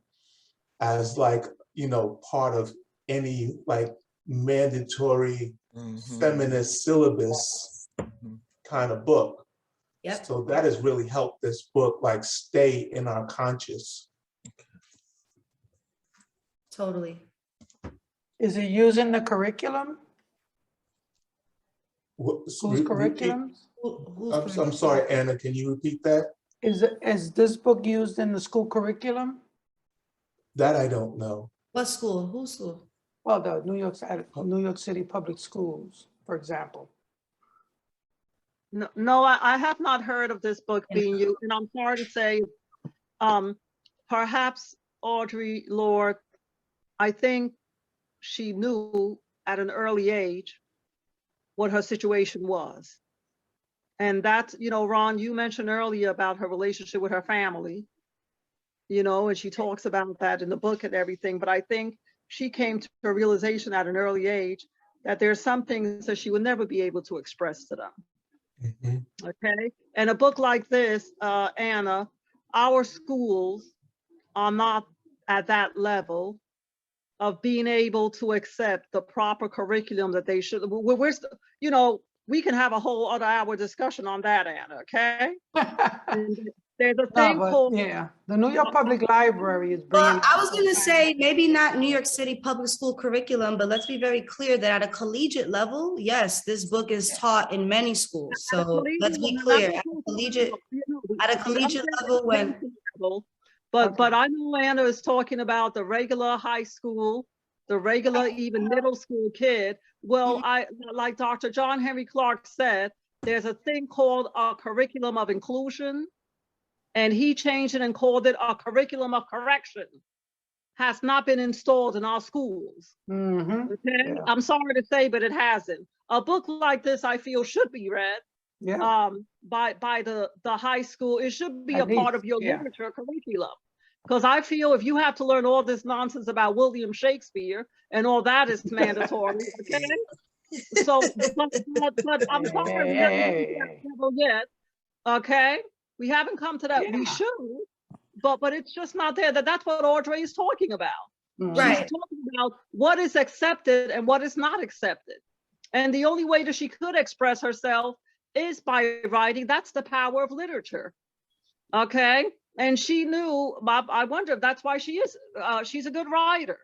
as, like, you know, part of any like mandatory feminist syllabus kind of book. Yep. So that has really helped this book like stay in our conscious. Totally. Is it using the curriculum? Who's curriculums? I'm sorry, Anna, can you repeat that? Is this book used in the school curriculum? That I don't know. What school? Whose school? Well, the New York City Public Schools, for example. No, I have not heard of this book being used, and I'm sorry to say, perhaps Audre Lorde, I think she knew at an early age what her situation was. And that's, you know, Ron, you mentioned earlier about her relationship with her family, you know, and she talks about that in the book and everything, but I think she came to a realization at an early age that there's some things that she would never be able to express to them. Okay, and a book like this, Anna, our schools are not at that level of being able to accept the proper curriculum that they should. You know, we can have a whole other hour discussion on that, Anna. Okay. There's a thing called, yeah, the New York Public Library is bringing. Well, I was going to say maybe not New York City public school curriculum, but let's be very clear that at a collegiate level, yes, this book is taught in many schools. So let's be clear, at a collegiate level, when. But I know Anna is talking about the regular high school, the regular even middle school kid. Well, like Dr. John Henry Clark said, there's a thing called a curriculum of inclusion. And he changed it and called it a curriculum of correction. Has not been installed in our schools. Okay? Yeah. I'm sorry to say, but it hasn't. A book like this, I feel, should be read by the high school. It should be a part of your literature curriculum. Because I feel if you have to learn all this nonsense about William Shakespeare and all that is mandatory, okay? So, but I'm sorry, we haven't come to that level yet, okay? We haven't come to that. Yeah. We should, but it's just not there. That's what Audrey is talking about. Right. She's talking about what is accepted and what is not accepted. And the only way that she could express herself is by writing. That's the power of literature. Okay. And she knew, I wonder if that's why she's a good writer.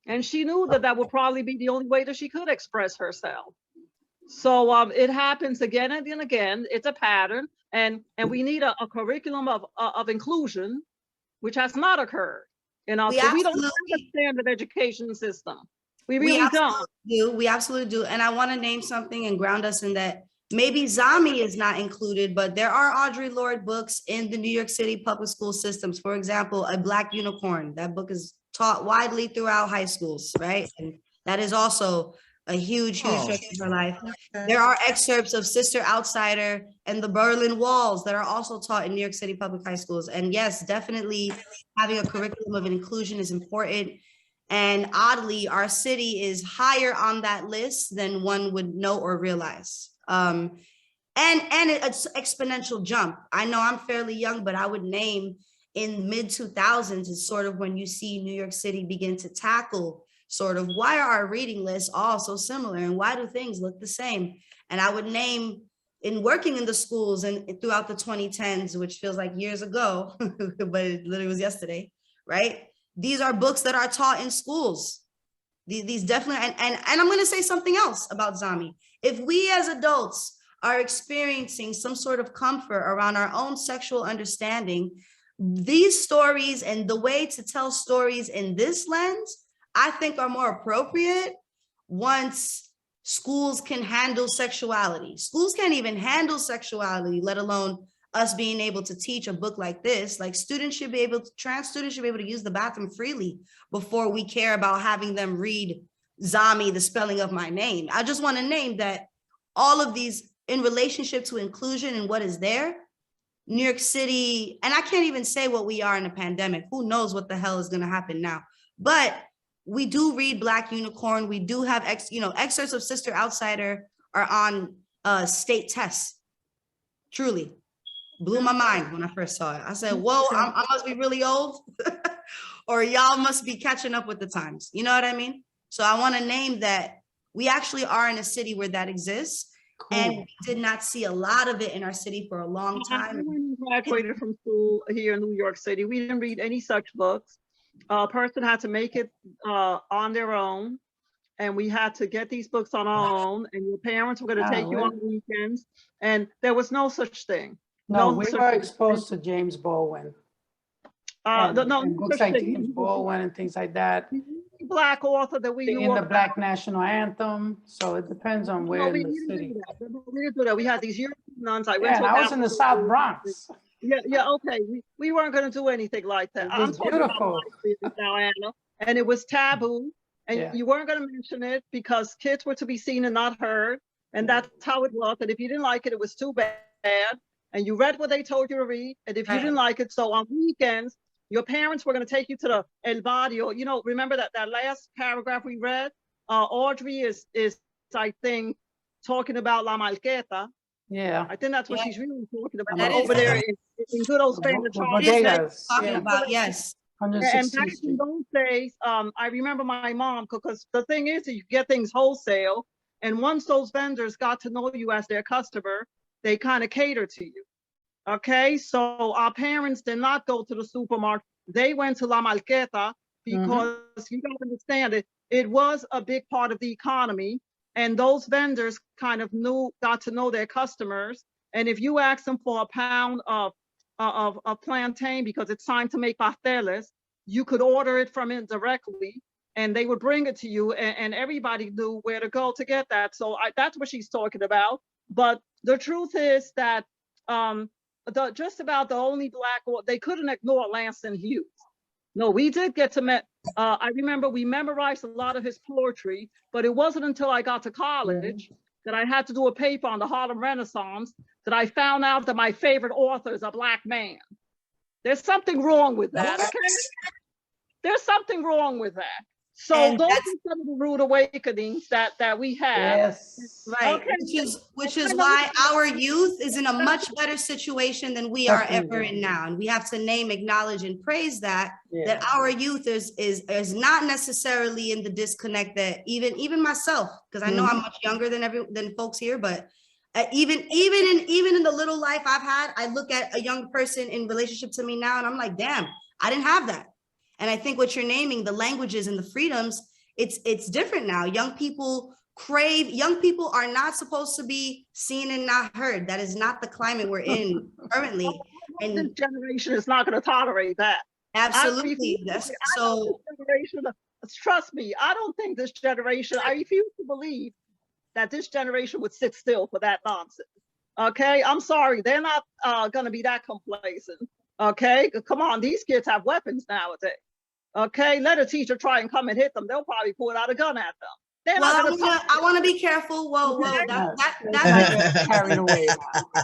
And she knew that would probably be the only way that she could express herself. So it happens again and again. It's a pattern, and we need a curriculum of inclusion, which has not occurred. You know, so we don't have a standard education system. We really don't. We absolutely do. And I want to name something and ground us in that. Maybe Zami is not included, but there are Audre Lorde books in the New York City public school systems. For example, A Black Unicorn. That book is taught widely throughout high schools, right? And that is also a huge stretch of her life. Okay. There are excerpts of Sister Outsider and the Berlin Walls that are also taught in New York City public high schools. And yes, definitely having a curriculum of inclusion is important. And oddly, our city is higher on that list than one would know or realize. And it's exponential jump. I know I'm fairly young, but I would name in mid 2000s is sort of when you see New York City begin to tackle sort of why are our reading lists all so similar and why do things look the same? And I would name in working in the schools and throughout the 2010s, which feels like years ago, but it literally was yesterday, right? These are books that are taught in schools. These definitely, and I'm going to say something else about Zami. If we as adults are experiencing some sort of comfort around our own sexual understanding, these stories and the way to tell stories in this lens, I think are more appropriate once schools can handle sexuality. Schools can't even handle sexuality, let alone us being able to teach a book like this. Like students should be able to, trans students should be able to use the bathroom freely before we care about having them read Zami, the spelling of my name. I just want to name that all of these in relationship to inclusion and what is there, New York City, and I can't even say what we are in a pandemic. Who knows what the hell is going to happen now? But we do read Black Unicorn. We do have excerpts of Sister Outsider are on state tests. Truly blew my mind when I first saw it. I said, whoa, I must be really old or y'all must be catching up with the times. You know what I mean? So I want to name that we actually are in a city where that exists. Cool. And we did not see a lot of it in our city for a long time. When we graduated from school here in New York City, we didn't read any such books. A person had to make it on their own, and we had to get these books on our own, and your parents were going to take you on weekends, and there was no such thing. No, we were exposed to James Baldwin. And books like James Baldwin and things like that. Black author that we knew in the Black National Anthem, so it depends on where in the city. We didn't do that. We had these European nuns. I was in the South Bronx. Yeah, okay. We weren't going to do anything like that. It was beautiful. Now, Anna, and it was taboo, and you weren't going to mention it because kids were to be seen and not heard, and that's how it was. And if you didn't like it, it was too bad. And you read what they told you to read, and if you didn't like it, so on weekends, your parents were going to take you to the El Barrio. You know, remember that last paragraph we read? Audrey is I think, talking about La Malqueta. Yeah. I think that's what she's really talking about over there in good old Spanish. Talking about, yes. And back in those days, I remember my mom, because the thing is, you get things wholesale, and once those vendors got to know you as their customer, they kind of cater to you. Okay, so our parents did not go to the supermarket. They went to La Malqueta because you don't understand it. It was a big part of the economy, and those vendors kind of got to know their customers. And if you ask them for a pound of plantain because it's time to make pasteles, you could order it from it directly, and they would bring it to you, and everybody knew where to go to get that. So that's what she's talking about. But the truth is that just about the only Black, they couldn't ignore Langston Hughes. No, we did get to I remember we memorized a lot of his poetry, but it wasn't until I got to college that I had to do a paper on the Harlem Renaissance that I found out that my favorite author is a Black man. There's something wrong with that, okay? There's something wrong with that. So and those are some of the rude awakenings that we have. Yes. Right. Okay. Which is why our youth is in a much better situation than we are ever in now. And we have to name, acknowledge, and praise that our youth is not necessarily in the disconnect that even myself, because I know I'm much younger than folks here, but even in the little life I've had, I look at a young person in relationship to me now and I'm like, damn, I didn't have that. And I think what you're naming, the languages and the freedoms, it's different now. Young people crave, young people are not supposed to be seen and not heard. That is not the climate we're in currently. This And generation is not going to tolerate that. absolutely, that's so. Trust me, I don't think this generation, I refuse to believe that this generation would sit still for that nonsense. Okay, I'm sorry, they're not going to be that complacent. Okay, come on, these kids have weapons nowadays. Okay, let a teacher try and come and hit them, they'll probably pull out a gun at them. They're Well, not gonna I want to be careful. Whoa, Okay. that Carried away.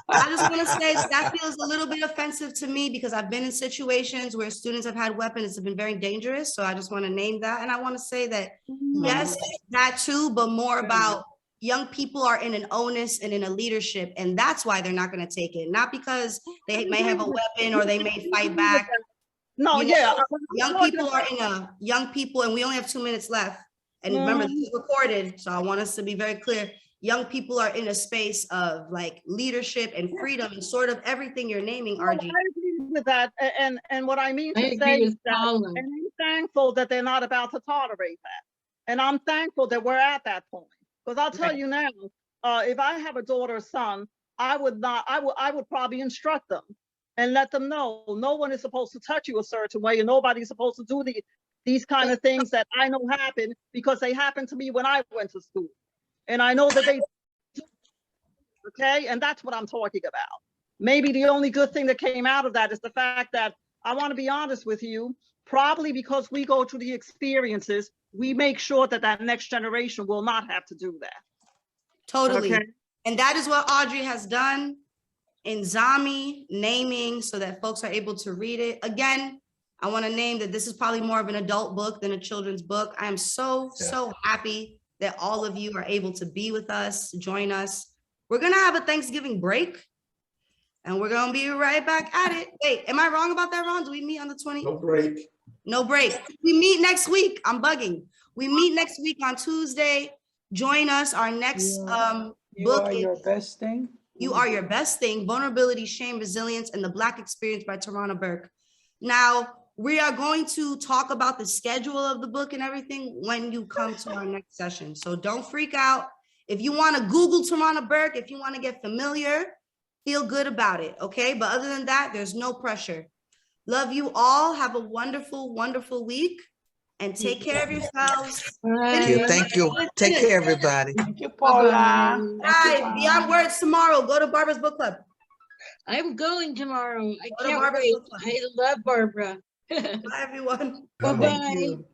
I just want to say that feels a little bit offensive to me because I've been in situations where students have had weapons. It's been very dangerous. So I just want to name that. And I want to say that, yes, that too, but more about young people are in an onus and in a leadership. And that's why they're not going to take it. Not because they may have a weapon or they may fight back. No, You know, yeah. young people are in a, young people, and we only have 2 minutes left. And remember, this is recorded, so I want us to be very clear. Young people are in a space of like leadership and freedom and sort of everything you're naming, RG. I agree with that. And what I mean I to agree say with is that, Paula. and I'm thankful that they're not about to tolerate that. And I'm thankful that we're at that point. Because I'll tell you now, if I have a daughter or son, I would probably instruct them and let them know no one is supposed to touch you a certain way and nobody's supposed to do these kind of things that I know happen because they happened to me when I went to school. And I know that they do. Okay, and that's what I'm talking about. Maybe the only good thing that came out of that is the fact that, I want to be honest with you, probably because we go through the experiences, we make sure that that next generation will not have to do that. Totally. Okay. And that is what Audrey has done in Zami, naming so that folks are able to read it. Again, I want to name that this is probably more of an adult book than a children's book. I am so happy that all of you are able to be with us, join us. We're going to have a Thanksgiving break and we're going to be right back at it. Wait, am I wrong about that, Ron? Do we meet on the 20th? No break. No break. We meet next week. I'm bugging. We meet next week on Tuesday. Join us. Our next You book are is your best thing. You Are Your Best Thing, Vulnerability, Shame, Resilience, and the Black Experience by Tarana Burke. Now, we are going to talk about the schedule of the book and everything when you come to our next session. So don't freak out. If you want to Google Tarana Burke, if you want to get familiar, feel good about it, okay? But other than that, there's no pressure. Love you all. Have a wonderful, wonderful week. And take care of yourselves. Thank you. Take care, everybody. Thank you, Paula. Bye. Beyond Words tomorrow. Go to Barbara's book club. I'm going tomorrow. I Go to can't Barbara's wait. book club. I love Barbara. Bye, everyone. Bye-bye. Thank you.